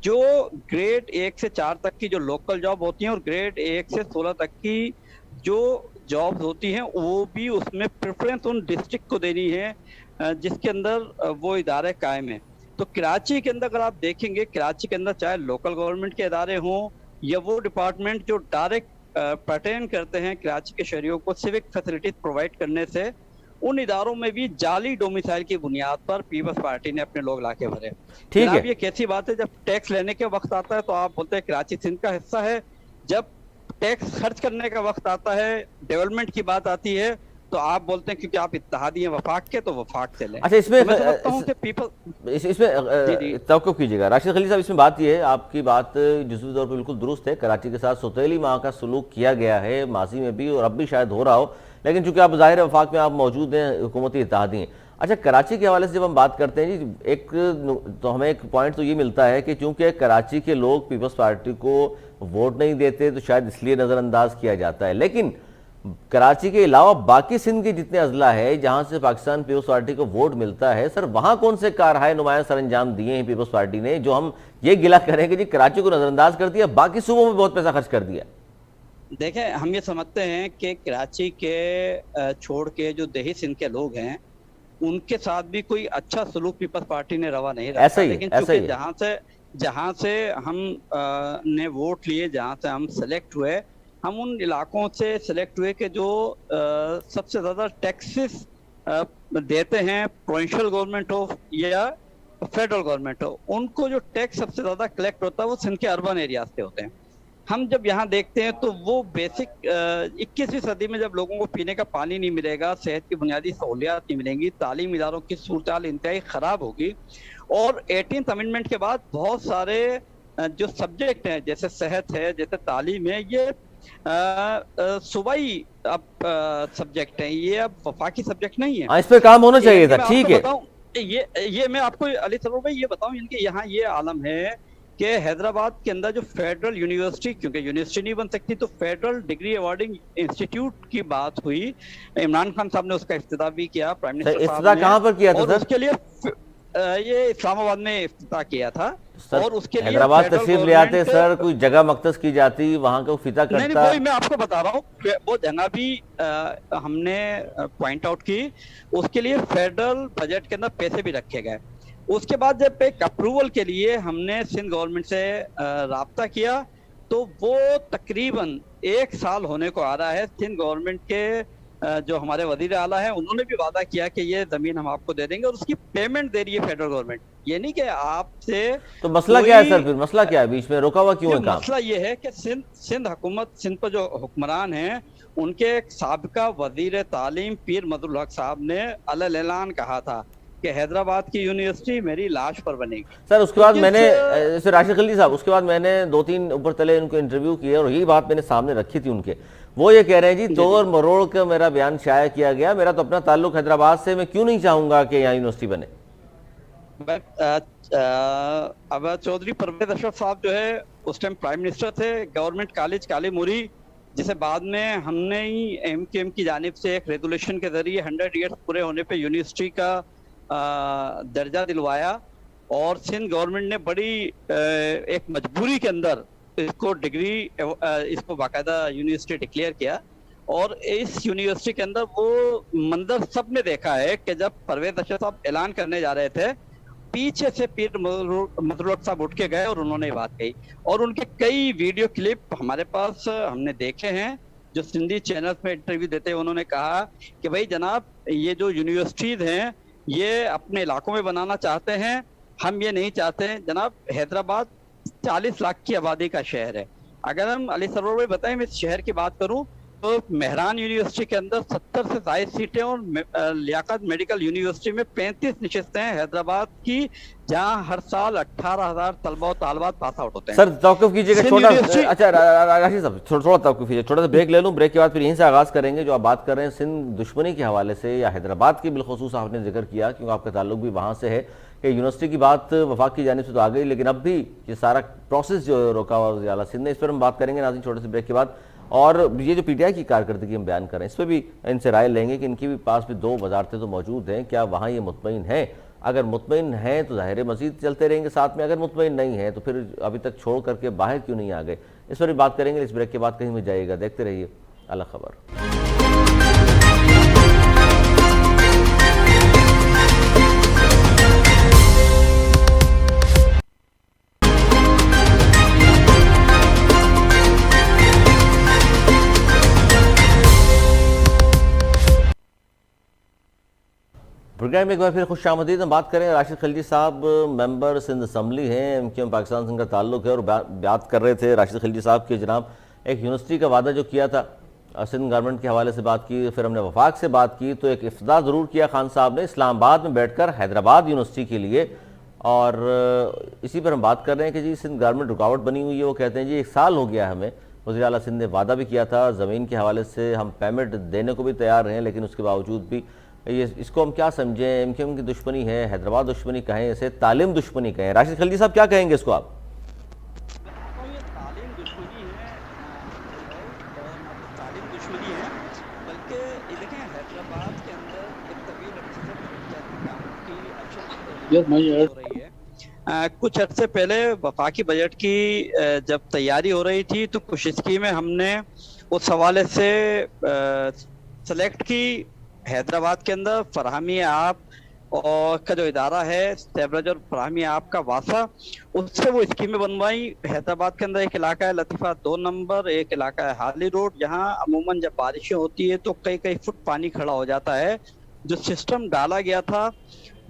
C: जो ग्रेड 1 से 4 तक की जो लोकल जॉब होती हैं और ग्रेड 1 से 16 तक की जो जॉब्स होती हैं, वो भी उसमें प्रेफरेंस उन डिस्ट्रिक्ट को देनी है जिसके अंदर वो इदारे कायम है। तो कराची के अंदर अगर आप देखेंगे, कराची के अंदर चाहे लोकल गवर्नमेंट के इदारे हों या वो डिपार्टमेंट जो डायरेक्ट पर्टेन करते हैं कराची के शहरियों को सिविक फैसिलिटीज प्रोवाइड करने से, उन इदारों में भी जाली डोमिसाइल की बुनियाद पर पीपल्स पार्टी ने अपने लोग लाके भरे।
A: ठीक है,
C: ये कैसी बात है, जब टैक्स लेने के वक्त आता है तो आप बोलते हैं कराची सिंध का हिस्सा है, जब टैक्स खर्च करने का वक्त आता है, डेवलपमेंट की बात आती है, तो आप बोलते हैं क्योंकि आप इत्तेहादी हैं वफाक के तो वफाक से लें।
A: अच्छा, इसमें
C: इसमें
A: तवक्कुफ कीजिएगा राशिद खलील साहब, इसमें बात यह है, आपकी बात जुज़वी तौर पर बिल्कुल दुरुस्त है, कराची के साथ सौतेली माह का सलूक किया गया है माजी में भी और अब भी शायद हो रहा हो, लेकिन चूंकि आप ज़ाहिर वफाक में आप मौजूद हैं, हुकूमती इत्तेहादी हैं। अच्छा, कराची के हवाले से जब हम बात करते हैं जी, एक तो हमें एक पॉइंट तो ये मिलता है कि चूंकि कराची के लोग पीपल्स पार्टी को वोट नहीं देते तो शायद इसलिए नज़रअंदाज किया जाता है, लेकिन कराची के अलावा बाकी सिंध के जितने अजला है जहां से पाकिस्तान पीपल्स पार्टी को वोट मिलता है, सर वहां कौन से कारहाय नुमाया सर अंजाम दिए हैं पीपल्स पार्टी ने जो हम ये गिला करें कि जी कराची को नजरअंदाज कर दिया, बाकी सूबों में बहुत पैसा खर्च कर दिया?
C: देखें, हम ये समझते हैं कि कराची के छोड़ के जो देही सिंध के लोग हैं उनके साथ भी कोई अच्छा सलूक पीपल्स पार्टी ने रवा नहीं रखा।
A: ऐसा ही,
C: लेकिन
A: ऐसा ही
C: जहां से हम ने वोट लिए, जहां से हम सेलेक्ट हुए, हम उन इलाकों से सेलेक्ट हुए कि जो सबसे ज्यादा टैक्सेस देते हैं, प्रोविंशियल गवर्नमेंट हो या फेडरल गवर्नमेंट हो, उनको जो टैक्स सबसे ज्यादा कलेक्ट होता है वो सिंध के अर्बन एरिया से होते हैं। हम जब यहाँ देखते हैं तो वो बेसिक 21वीं सदी में जब लोगों को पीने का पानी नहीं मिलेगा, सेहत की बुनियादी सहूलियात नहीं मिलेंगी, तालीम इदारों की सूरत इंतहाई खराब होगी, और 18th अमेंडमेंट के बाद बहुत सारे जो सब्जेक्ट हैं जैसे सेहत है, जैसे तालीम है, ये सूबाई अब सब्जेक्ट हैं, ये अब वफाकी सब्जेक्ट नहीं है।
A: इस पे काम होना चाहिए था। ठीक है,
C: ये मैं आपको अली सरोवर भाई ये बताऊं, इनके यहाँ ये आलम है कि हैदराबाद के अंदर जो फेडरल यूनिवर्सिटी, क्योंकि यूनिवर्सिटी नहीं बन सकती, तो फेडरल डिग्री अवार्डिंग इंस्टीट्यूट की बात हुई, इमरान खान साहब ने उसका इफ्तिताह भी किया, प्राइम मिनिस्टर साहब ने।
A: कहाँ पर किया था सर?
C: उसके लिए ये इस्लामाबाद में इफ्तिताह किया था, और उसके लिए
A: हैदराबाद तशरीफ ले आते सर, कोई जगह मख्तस की जाती, वहां का फिता करता।
C: नहीं, वही मैं आपको बता रहा हूँ, वो जगह भी हमने पॉइंट आउट की, उसके लिए फेडरल बजट के अंदर पैसे भी रखे गए। उसके बाद जब एक अप्रूवल के लिए हमने सिंध गवर्नमेंट से राब्ता किया, तो वो तकरीबन 1 साल होने को आ रहा है। सिंध गवर्नमेंट के जो हमारे वजीर आला है, उन्होंने भी वादा किया कि ये जमीन हम आपको दे देंगे, और उसकी पेमेंट दे रही है फेडरल गवर्नमेंट। ये नहीं कि आपसे,
A: तो मसला क्या है सर, फिर मसला क्या है, बीच में रोका हुआ क्यों है काम?
C: मसला ये है कि सिंध हुकूमत, सिंध पर जो हुक्मरान हैं, उनके एक साबिका वजीर तालीम पीर मदुल हक साहब ने अलल ऐलान कहा था कि हैदराबाद की यूनिवर्सिटी मेरी लाश पर बनेगी।
A: सर उसके बाद मैंने राशिद खलील साहब, उसके बाद मैंने 2-3 ऊपर तले उनको इंटरव्यू किए और यही बात मैंने सामने रखी थी उनके, वो ये कह रहे हैं जी तोड़ मरोड़ का मेरा बयान शाया किया गया, मेरा तो अपना ताल्लुक हैदराबाद से, मैं क्यों नहीं चाहूंगा कि यहाँ यूनिवर्सिटी बने।
C: अब चौधरी परवेज अशरफ साहब जो है उस टाइम प्राइम मिनिस्टर थे, गवर्नमेंट कॉलेज काली मुरी, जिसे बाद में हमने ही MKM की जानिब से एक रेगुलेशन के जरिए 100 ईयर्स पूरे होने पे यूनिवर्सिटी का दर्जा दिलवाया, और सिंध गवर्नमेंट ने बड़ी एक मजबूरी के अंदर इसको डिग्री, इसको बाकायदा यूनिवर्सिटी डिक्लेयर किया। और इस यूनिवर्सिटी के अंदर वो मंजर सबने देखा है कि जब परवेज अशरफ साहब ऐलान करने जा रहे थे, पीछे से पीर मदुल हक साहब उठ के गए और उन्होंने बात कही, और उनके कई वीडियो क्लिप हमारे पास हमने देखे हैं, जो सिंधी चैनल में इंटरव्यू देते हैं। उन्होंने कहा कि भाई जनाब, ये जो यूनिवर्सिटीज हैं ये अपने इलाकों में बनाना चाहते हैं, हम ये नहीं चाहते हैं। जनाब, हैदराबाद 40 लाख की आबादी का शहर है। अगर हम अली सरोवर में बताएं, मैं इस शहर की बात करूं मेहरान यूनिवर्सिटी के अंदर 70 से ज्यादा सीटें और लियाकत मेडिकल यूनिवर्सिटी में 35 नशिस्तें हैं हैदराबाद की, जहां हर साल 18,000 तलबा और तालबात पास आउट होते हैं।
A: सर तौक़ुफ़ कीजिएगा,
C: सिंध
A: छोटा
C: यूनिवर्सिटी-
A: अच्छा राशिद साहब थोड़ा तौक़ुफ़ कीजिए, छोटा सा ब्रेक ले लूँ, ब्रेक के बाद फिर यहीं से आगाज़ करेंगे। जो आप बात कर रहे हैं सिंध दुश्मनी के हवाले से या हैदराबाद की बिलखुसूस आपने जिक्र किया, क्योंकि आपका ताल्लुक भी वहाँ से है कि यूनिवर्सिटी की बात वफाक की जानिब से तो आ गई, लेकिन अब भी ये सारा प्रोसेस जो रोका हुआ वज़ीर आला सिंध ने, इस पर हम बात करेंगे नाज़रीन छोटे से ब्रेक के बाद। और ये जो पीटीआई की कारकर्दगी हम बयान कर रहे हैं, इस पर भी इनसे राय लेंगे कि इनके भी पास भी 2 वजारतें तो मौजूद हैं, क्या वहाँ ये मुतमईन हैं? अगर मुतमईन हैं तो ज़ाहिर मज़ीद चलते रहेंगे साथ में, अगर मुतमईन नहीं है तो फिर अभी तक छोड़ करके बाहर क्यों नहीं आ गए? इस पर भी बात करेंगे। इस ब्रेक के बाद कहीं भी जाइएगा, देखते रहिए अल खबर। प्रोग्राम में एक बार फिर खुश आमदीद। हम बात करें राशिद खिलजी साहब मेंबर सिंध असम्बली हैं, एमक्यूएम पाकिस्तान संघ का ताल्लुक है, और बात कर रहे थे राशिद खिलजी साहब के जनाब एक यूनिवर्सिटी का वादा जो किया था, सिंध गवर्नमेंट के हवाले से बात की, फिर हमने वफाक से बात की, तो एक इफ्ताह ज़रूर किया खान साहब ने इस्लामाबाद में बैठकर हैदराबाद यूनिवर्सिटी के लिए। और इसी पर हम बात कर रहे हैं कि जी सिंध गवर्नमेंट रुकावट बनी हुई है। वो कहते हैं जी 1 साल हो गया हमें, वज़ीर आला सिंध ने वादा भी किया था, ज़मीन के हवाले से हम पेमेंट देने को भी तैयार हैं, लेकिन उसके बावजूद भी ये इसको हम क्या समझें? एमक्यूएम की दुश्मनी है, हैदराबाद दुश्मनी कहें, इसे तालीम दुश्मनी कहें? राशिद खिलजी साहब क्या कहेंगे इसको आप?
C: ये तालीम दुश्मनी है और तालीम दुश्मनी है, बल्कि ये देखें हैदराबाद के अंदर एक तवील अरसे से पंचायती कामों की हो रही है। कुछ अर्से पहले वफाकी बजट की जब तैयारी हो रही थी तो कुछ स्कीमें हमने उस हवाले से सेलेक्ट की। हैदराबाद के अंदर फरहमी आप और का जो इदारा है सेवरेज और फरहमी आप का वासा, उससे वो स्कीमें बनवाई। हैदराबाद के अंदर एक इलाका है लतीफ़ा 2 नंबर, एक इलाका है हार्ली रोड, जहाँ अमूमन जब बारिशें होती है तो कई फुट पानी खड़ा हो जाता है। जो सिस्टम डाला गया था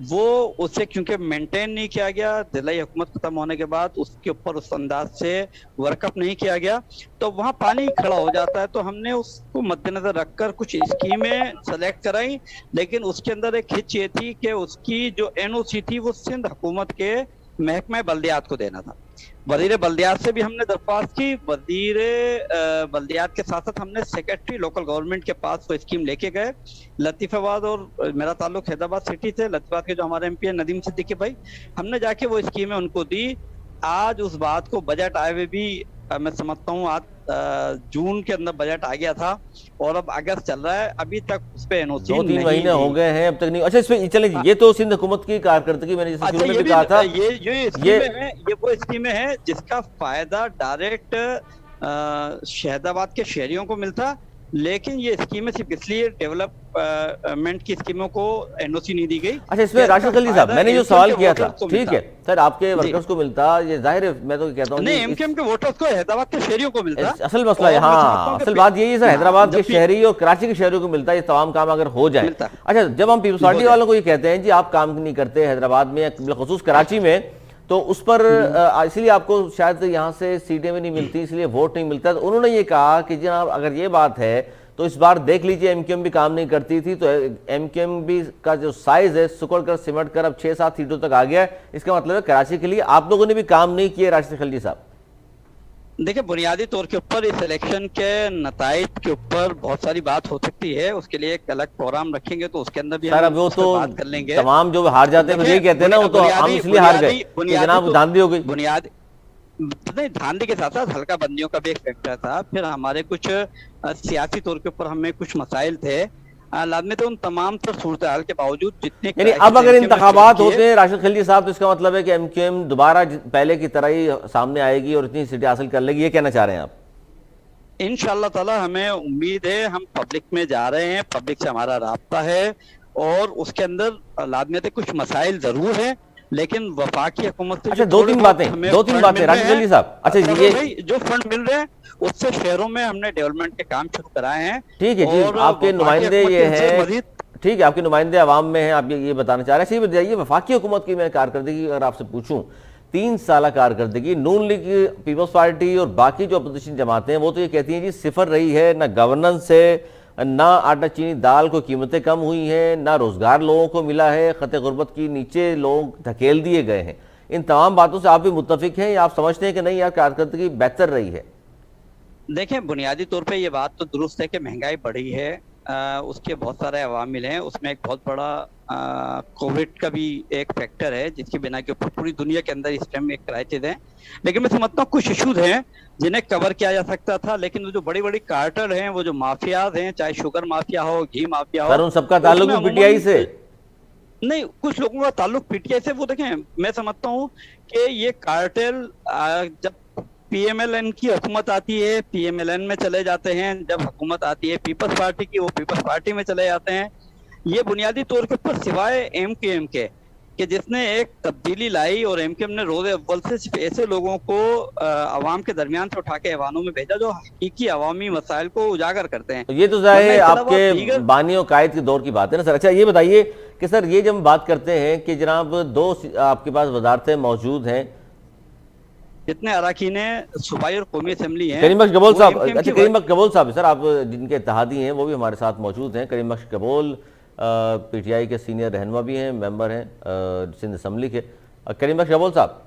C: वो उसे क्योंकि मेंटेन नहीं किया गया, जिला हुकूमत खत्म होने के बाद उसके ऊपर उस अंदाज से वर्कअप नहीं किया गया, तो वहाँ पानी खड़ा हो जाता है। तो हमने उसको मद्देनजर रखकर कुछ स्कीमें सेलेक्ट कराई, लेकिन उसके अंदर एक हिच ये थी कि उसकी जो एनओसी थी वो सिंध हुकूमत के महकमा बल्दियात को देना था। वजीर बल्दियात से भी हमने दरख्वास्त की, वजीर बल्दियात के साथ साथ हमने सेक्रेटरी लोकल गवर्नमेंट के पास वो स्कीम लेके गए। लतीफाबाद और मेरा ताल्लुक हैदराबाद सिटी से, लतीफाबाद के जो हमारे एमपी है नदीम सिद्दीकी भाई, हमने जाके वो स्कीमें उनको दी। आज उस बात को बजट आए हुए भी मैं समझता हूँ आज जून के अंदर बजट आ गया था और अब अगस्त चल रहा है, अभी तक उस पे एनओसी
A: 2-3 महीने हो गए हैं अब तक नहीं। अच्छा इसमें चले, ये तो सिंध हुकूमत की कारकर्दगी मैंने जैसे शुरू में भी कहा था,
C: ये वो स्कीमें हैं जिसका फायदा डायरेक्ट शहदाबाद के शहरियों को मिलता, लेकिन ये स्कीमें सिर्फ इसलिए डेवलपमेंट की स्कीमों को एनओसी नहीं दी गई।
A: अच्छा इसमें राशिद खिलजी साहब मैंने जो सवाल किया था, ठीक है सर, आपके वर्कर्स को मिलता, ये जाहिर है मैं तो कहता हूँ
C: नहीं, एमक्यूएम के वोटर्स को हैदराबाद के शहरियों को मिलता।
A: असल मसला है, हाँ असल बात यही है सर, हैदराबाद के शहरी और कराची के शहरियों को मिलता है ये तमाम काम अगर हो जाए। अच्छा जब हम पीपल्स पार्टी वालों को ये कहते हैं जी आप काम नहीं करते हैदराबाद में, बिलखुसूस कराची में, तो उस पर इसलिए आपको शायद यहाँ से सीटें भी नहीं मिलती, इसलिए वोट नहीं मिलता, तो उन्होंने ये कहा कि जनाब अगर ये बात है तो इस बार देख लीजिए एमक्यूएम भी काम नहीं करती थी, तो एमक्यूएम भी का जो साइज है सुकड़ कर सिमट कर अब 6-7 सीटों तक आ गया है। इसका मतलब है कराची के लिए आप लोगों ने भी काम नहीं किए। राशिद खिलजी साहब
C: देखिए, बुनियादी तौर के ऊपर इस इलेक्शन के नताइज के ऊपर बहुत सारी बात हो सकती है, उसके लिए एक अलग प्रोग्राम रखेंगे तो उसके अंदर भी हम
A: वो तो
C: बात कर लेंगे।
A: तमाम जो हार जाते हैं ये कहते हैं ना, वो तो हम इसलिए हार गए जनाब, धांधली हो गई।
C: बुनियादी नहीं, धांधली के साथ साथ हल्का बंदियों का भी एक फैक्टर था, फिर हमारे कुछ सियासी तौर के ऊपर हमें कुछ मसाइल थे, लाजमी तो उन तमाम तर सूरत हाल के बावजूद जितने,
A: यानी अब अगर इंतखाबात होते हैं राशिद खिलजी साहब तो इसका मतलब है कि एमक्यूएम दोबारा पहले की तरह ही सामने आएगी और इतनी सीटें हासिल कर लेगी, ये कहना चाह रहे हैं आप?
C: इंशाअल्लाह ताला हमें उम्मीद है, हम पब्लिक में जा रहे हैं, पब्लिक से हमारा राब्ता है और उसके अंदर लाजमी कुछ मसाइल जरूर है, लेकिन वफाकी हुकूमत से
A: अच्छा दो तीन बातें राशिद खिलजी साहब। अच्छा ये
C: जो फंड मिल रहे हैं उससे शहरों में हमने डेवलपमेंट के काम शुरू कराए हैं।
A: ठीक है जी, आपके नुमाइंदे ये हैं, ठीक है आपके नुमाइंदे आवाम में हैं, आप ये बताना चाह रहे हैं। सही बताइए, वफाकी हुकूमत की मैं कारकर्दगी अगर आपसे पूछूं 3 साल कारकर्दगी, नून लीग, पीपल्स पार्टी और बाकी जो अपोजिशन जमातें हैं वो तो ये कहती हैं जी सिफर रही है, ना गवर्नेंस है, ना आटा चीनी दाल को कीमतें कम हुई हैं, ना रोजगार लोगों को मिला है, खते गुर्बत की नीचे लोग धकेल दिए गए हैं। इन तमाम बातों से आप भी मुत्तफिक हैं या आप समझते हैं कि नहीं यार कारकर्दगी बेहतर रही है?
C: देखें, बुनियादी तौर पे ये बात तो दुरुस्त है कि महंगाई बढ़ी है, उसके बहुत सारे अवामिल हैं। उसमें एक बहुत बड़ा कोविड का भी एक फैक्टर है जिसकी बिना के ऊपर पूरी दुनिया के अंदर इस टाइम एक क्राइसिस है। लेकिन मैं समझता हूँ कुछ इश्यूज हैं जिन्हें कवर किया जा सकता था, लेकिन वो जो बड़ी बड़ी कार्टेल हैं, वो जो माफियाज हैं, चाहे शुगर माफिया हो, घी माफिया हो,
A: सर उन सबका ताल्लुक भी पीटीआई से
C: नहीं, कुछ लोगों का ताल्लुक पीटीआई से। वो देखें, मैं समझता हूँ कि ये कार्टेल जब पीएमएलएन की हुकूमत आती है, पीएमएलएन में चले जाते हैं, जब हुकूमत आती है पीपल्स पार्टी की, वो पीपल्स पार्टी में चले जाते हैं। ये बुनियादी तौर के ऊपर सिवाय एमकेएम के कि जिसने एक तब्दीली लाई, और एमकेएम ने रोज़ अव्वल से सिर्फ ऐसे लोगों को अवाम के दरमियान से उठा के ऐवानों में भेजा जो हकीकी अवामी मसाइल को उजागर करते हैं।
A: ये तो जाहिर आपके बानियों कायद के दौर की बात है ना सर। अच्छा ये बताइए कि सर ये जब हम बात करते हैं कि जनाब 2 आपके पास वजारतें मौजूद हैं,
C: जितने अरकान सूबाई और कौमी असेंबली हैं,
A: करीम बख्श गबोल साहब, अच्छा करीम बख्श गबोल साहब सर आप जिनके इत्तेहादी हैं वो भी हमारे साथ मौजूद हैं। करीम बख्श गबोल पीटीआई के सीनियर रहनुमा भी हैं, मेंबर हैं सिंध असम्बली के। करीम बख्श गबोल साहब,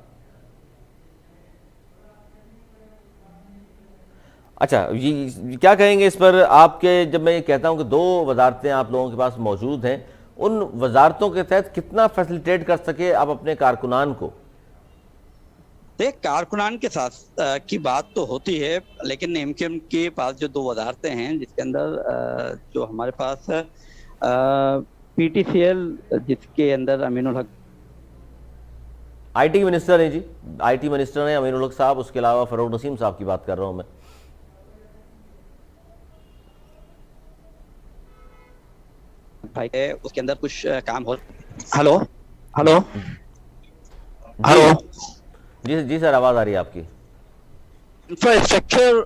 A: अच्छा ये क्या कहेंगे इस पर आपके, जब मैं ये कहता हूं कि 2 वजारतें आप लोगों के पास मौजूद हैं, उन वजारतों के तहत कितना फैसिलिटेट कर सके आप अपने कारकुनान को?
C: देख, कारकुनान के साथ की बात तो होती है, लेकिन एमकेएम के पास जो 2 वजारतें हैं जिसके अंदर जो हमारे पास पीटीसीएल, जिसके अंदर अमीनुल हक
A: आईटी मिनिस्टर हैं जी, आईटी मिनिस्टर हैं अमीनुल हक साहब, उसके अलावा फरूक नसीम साहब की बात कर रहा हूं मैं।
C: भाई है, उसके अंदर कुछ काम हो। हेलो हेलो हेलो
A: जी जी सर, आवाज आ रही है आपकी।
C: इंफ्रास्ट्रक्चर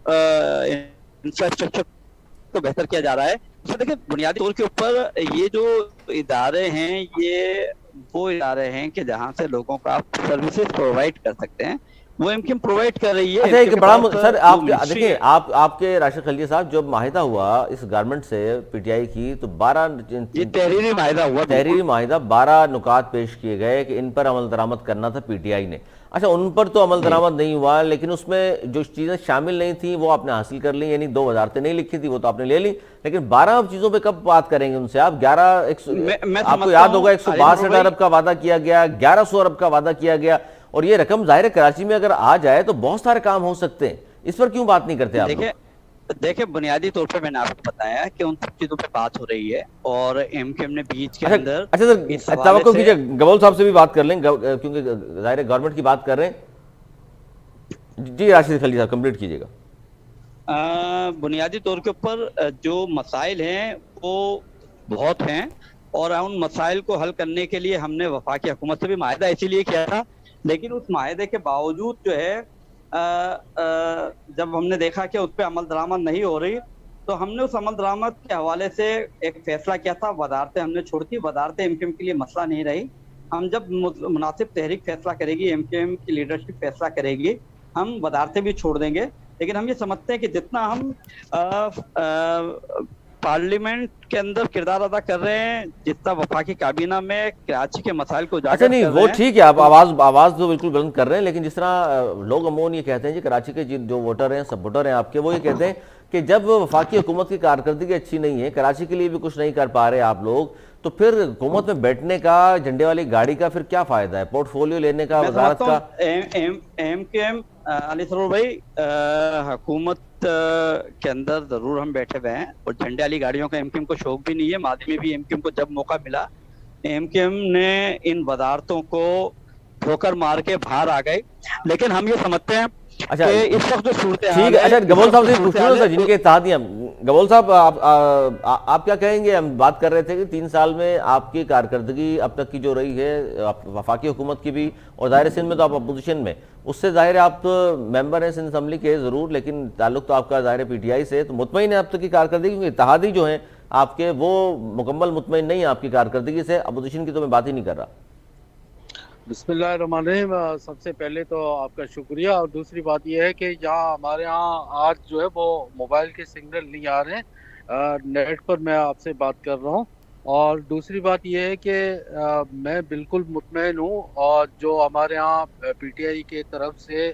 C: को बेहतर किया जा रहा है। तो देखिए, बुनियादी तौर के ऊपर ये जो इदारे हैं, ये वो इदारे हैं कि जहां से लोगों को आप सर्विसेज प्रोवाइड कर सकते हैं, वो एमकेएम प्रोवाइड कर रही है।
A: अच्छा एक बड़ा सर आप देखिए, आपके राशिद खलील साहब जब माहिदा हुआ इस गारमेंट से पीटीआई की, तो 12
C: ये तहरीरी माहिदा हुआ,
A: तहरीरी माहिदा 12 नुकात पेश किए गए कि इन पर अमल दरामद करना था पीटीआई ने। अच्छा उन पर तो अमल दरामद नहीं हुआ, लेकिन उसमें जो चीज़ें शामिल नहीं थी वो आपने हासिल कर ली, यानी 2 वजारतें नहीं लिखी थी वो तो आपने ले ली, लेकिन 12 चीज़ों पे कब बात करेंगे उनसे आप? 11 आपको याद होगा 162 अरब का वादा किया गया, 1100 अरब का वादा किया गया, और ये रकम जाहिर कराची में अगर आ जाए तो बहुत सारे काम हो सकते हैं। इस पर क्यों बात नहीं करते आप?
C: देखिए, बुनियादी तौर पे मैंने आपको बताया कि उन सब चीजों पे बात हो रही है, और एमकेएम ने बीच के अंदर
A: अच्छा सर तवक्को कीजिए, गबोल साहब से भी बात कर लें क्योंकि जाहिर गवर्नमेंट की बात कर रहे हैं। जी राशिद खलील साहब कंप्लीट कीजिएगा।
C: बुनियादी तौर के ऊपर जो मसाइल हैं वो बहुत हैं, और उन मसाइल को हल करने के लिए हमने वफाकी हुकूमत से भी माहिदा इसीलिए किया था, लेकिन उस माहिदे के बावजूद जो है जब हमने देखा कि उस पर अमल दरामद नहीं हो रही, तो हमने उस अमल दरामद के हवाले से एक फैसला किया था। वजारतें हमने छोड़ दी, वजारतें एमकेएम के लिए मसला नहीं रही। हम जब मुनासिब तहरीक फैसला करेगी, एमकेएम की लीडरशिप फैसला करेगी, हम वजारतें भी छोड़ देंगे। लेकिन हम ये समझते हैं कि जितना हम पार्लियामेंट के अंदर किरदार अदा कर रहे हैं, जितना वफाकी काबीना में कराची के मसाइल को उजागर
A: अच्छा नहीं
C: कर
A: वो
C: रहे हैं,
A: ठीक है, आप आवाज तो बिल्कुल बुलंद कर रहे हैं, लेकिन जिस तरह लोग अमूमन ये कहते हैं जी कराची के जो वोटर हैं, सब वोटर हैं आपके, वो ये कहते हैं कि जब वफाकी हुकूमत की कारकर्दगी अच्छी नहीं है, कराची के लिए भी कुछ नहीं कर पा रहे आप लोग, तो फिर हुकूमत में बैठने का, झंडे वाली गाड़ी का फिर क्या फायदा है? पोर्टफोलियो लेने का, वजारत का।
C: एमकेएम अली सरूर भाई, हुकूमत के अंदर जरूर हम बैठे हुए हैं, और झंडे वाली गाड़ियों का एमकेएम को शौक भी नहीं है। मादी में भी एमकेएम को जब मौका मिला, एमकेएम ने इन वजारतों को ठोकर मार के बाहर आ गए। लेकिन हम ये समझते हैं
A: अच्छा
C: इस वक्त जो सूरत
A: ठीक है। अच्छा गबोल साहब से पूछना सर, जिनके इत्तेहादियां, गबोल साहब आप क्या कहेंगे? हम बात कर रहे थे कि 3 साल में आपकी कारकर्दगी अब तक की जो रही है, वफाकी हुकूमत की भी, और ज़ाहिर सिंध में तो आप अपोजिशन में, उससे ज़ाहिर आप मेंबर हैं सिंध असम्बली के ज़रूर, लेकिन ताल्लुक तो आपका ज़ाहिर पीटीआई से, तो मुतमईन है अब तक की कारकर्दगी? क्योंकि इत्तेहादी जो हैं आपके वो मुकम्मल मुतमईन नहीं है आपकी कारकर्दगी से, अपोजिशन की तो मैं बात ही नहीं कर रहा।
D: बिस्मिल्लाहिर्रहमानिर्रहीम। सबसे पहले तो आपका शुक्रिया, और दूसरी बात यह है कि यहाँ हमारे यहाँ आज जो है वो मोबाइल के सिग्नल नहीं आ रहे हैं। नेट पर मैं आपसे बात कर रहा हूँ। और दूसरी बात यह है कि मैं बिल्कुल मुतमईन हूँ, और जो हमारे यहाँ पीटीआई के तरफ से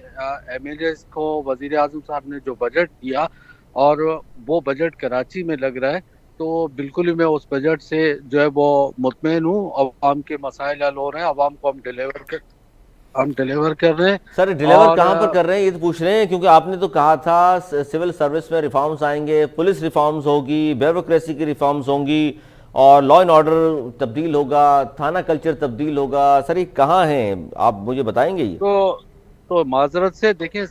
D: एमएलएस को वजीर आजम साहब ने जो बजट दिया, और वो बजट कराची में लग रहा है, तो बिल्कुल ही मैं उस बजट से जो है वो मुतमईन हूँ। अवाम के मसाइल हल हो रहे हैं, अवाम को हम डिलीवर कर रहे हैं।
A: सर डिलीवर
D: और
A: कहाँ पर कर रहे हैं ये तो पूछ रहे हैं, क्योंकि आपने तो कहा था सिविल सर्विस में रिफॉर्म्स आएंगे, पुलिस रिफॉर्म्स होगी, ब्यूरोक्रेसी की रिफॉर्म्स होंगी, और लॉ एंड ऑर्डर तब्दील होगा, थाना कल्चर तब्दील होगा। सर ये कहाँ है, आप मुझे बताएंगे ये?
D: तो माजरत से देखें,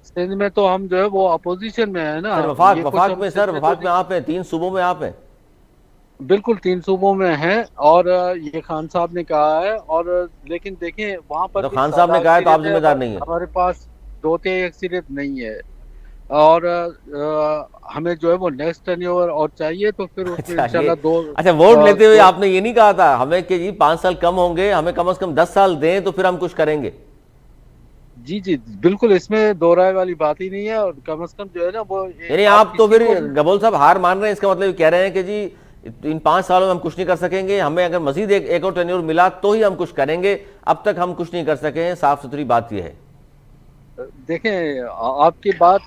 D: सिंध में तो हम जो है वो अपोजिशन में है ना।
A: सर वफाक
D: ये कुछ
A: वफाक
D: हम
A: में,
D: सिंध
A: सर
D: में
A: वफाक में आप हैं, 3 सूबों में आप हैं।
D: बिल्कुल 3 सूबों में हैं। और ये खान साहब ने कहा है, और लेकिन देखें वहां पर
A: तो
D: भी
A: खान साहब
D: सादा
A: ने कहा है तो आप
D: अक्सरियत है,
A: जिम्मेदार नहीं है।
D: हमारे पास दो तिहाई अक्सरियत नहीं है। और हमें जो है वो नेक्स्ट टेन्योर और चाहिए, तो फिर उसमें
A: अच्छा ये,
D: इंशाल्लाह
A: अच्छा वोट लेते हुए
D: दो।
A: आपने ये नहीं कहा था हमें कि जी 5 साल कम होंगे, हमें कम से कम 10 साल दें तो फिर हम कुछ करेंगे?
D: जी जी बिल्कुल, इसमें दो राय वाली बात ही नहीं है। और कम से कम जो है ना वो
A: यानी
D: आप
A: आप तो
D: किसी
A: फिर
D: को भी।
A: गबोल साहब हार मान रहे हैं, इसका मतलब ये कह रहे हैं कि जी इन 5 सालों में हम कुछ नहीं कर सकेंगे, हमें अगर मजीद एक और टेन्योर मिला तो ही हम कुछ करेंगे, अब तक हम कुछ नहीं कर सके हैं। साफ सुथरी बात यह है।
D: देखें, आपकी बात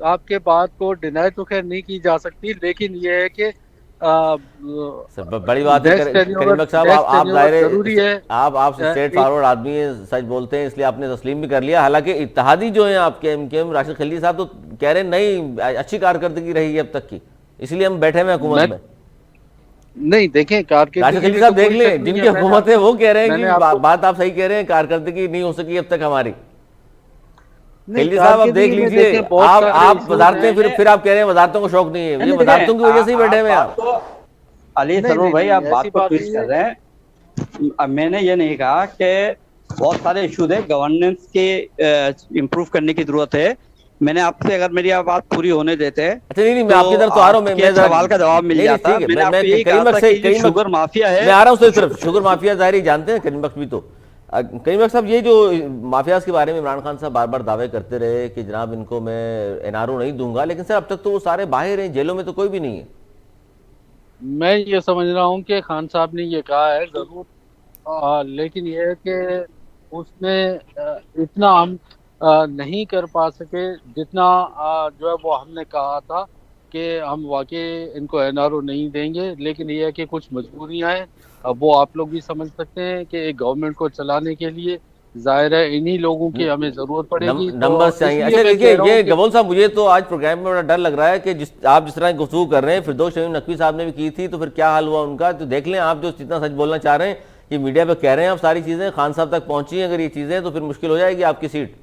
D: आपके बात को डिनाई तो खैर नहीं की जा सकती, लेकिन ये है कि
A: सर बड़ी बात है करीम बख्श साहब, आप
D: नेक्स्ट
A: जाहिर
D: जरूरी
A: है
D: है।
A: आप स्ट्रेट
D: एक
A: फॉरवर्ड आदमी हैं, सच बोलते हैं, इसलिए आपने तस्लीम भी कर लिया। हालांकि इत्तेहादी जो हैं आपके एमकेएम राशिद खलीली साहब तो कह रहे हैं नहीं अच्छी कारकर्दगी रही है अब तक की, इसलिए हम बैठे हुए हुकूमत
D: मैं
A: में।
D: नहीं, देखें
A: राशिद
D: कारकर्दगी
A: खलीली
D: में
A: साहब
D: तो
A: देख
D: कोई शक
A: लें,
D: नहीं
A: जिनकी
D: है।
A: हुकूमत है वो कह रहे हैं
D: मैंने
A: कि
D: आपको
A: बात आप सही कह रहे हैं, कारकर्दगी नहीं हो सकी अब तक हमारी।
D: नहीं,
A: खलीली साहब अब देख
D: कारकर्दगी में
A: लीजिए,
D: देखें बहुत
A: आप
D: सारे
A: आप
D: इश्यूज
A: वजारतें,
D: हैं।
A: फिर आप कह रहे हैं वजारतों को शौक नहीं है, ये
C: नहीं
A: वजारतों की वजह से ही बैठे हुए हैं
C: बात
A: आप।
C: तो अली
D: नहीं
C: सरूर
D: नहीं
C: भाई,
D: नहीं,
C: आप बात
D: ऐसी
C: को
D: बात
C: ट्विस्ट
D: नहीं
C: कर
D: है।
C: रहे हैं। अब मैंने ये नहीं कहा कि बहुत सारे इश्यूज है, गवर्नेंस के इम्प्रूव करने की जरूरत है। मैंने आपसे, अगर मेरी आप बात पूरी होने देते
A: अच्छा नहीं नहीं, मैं
C: तो
A: आपकी तरफ तो आ रहा हूँ,
C: आपके
A: मैं जरा
C: सवाल का जवाब मिल
A: नहीं नहीं
C: जाता।
A: ठीक है,
C: मैंने
A: मैं
C: आपको यही
A: करीम
C: कहा था
A: बख्श से
C: कि जो शुगर माफिया है,
A: मैं आ रहा हूँ उसकी तरफ। शुगर माफिया जाहिर ही जानते हैं करीम बख्श भी तो। करीम बख्श साहब, ये जो माफियाज के बारे में इमरान खान साहब बार बार दावे करते रहे कि जनाब इनको मैं एनआरओ नहीं दूंगा, लेकिन सर अब तक तो वो सारे बाहर हैं, जेलों में तो कोई भी नहीं है।
D: मैं ये समझ रहा हूँ कि खान साहब ने ये कहा है जरूर, लेकिन ये है कि उसमें इतना हम नहीं कर पा सके जितना जो है वो हमने कहा था कि हम वाकई इनको एनआरओ नहीं देंगे। लेकिन ये है कि कुछ मजबूरियां हैं, अब वो आप लोग भी समझ सकते हैं कि एक गवर्नमेंट को चलाने के लिए जाहिर है इन्हीं लोगों की हमें जरूरत पड़ेगी।
A: नंबर्स
D: तो
A: चाहिए।
D: इसलिए
A: अच्छा
D: मैं कह
A: देखिए
D: रहा हूँ
A: ये
D: कि
A: गबोल साहब, मुझे तो आज प्रोग्राम में बड़ा डर लग रहा है कि आप जिस तरह गुफ्तगू कर रहे हैं, फिरदौस शमीम नकवी साहब ने भी की थी, तो फिर क्या हाल हुआ उनका? तो देख लें, आप जो जितना सच बोलना चाह रहे हैं, ये मीडिया पे कह रहे हैं, आप सारी चीजें खान साहब तक पहुंची हैं, अगर ये चीजें, तो फिर मुश्किल हो जाएगी आपकी सीट।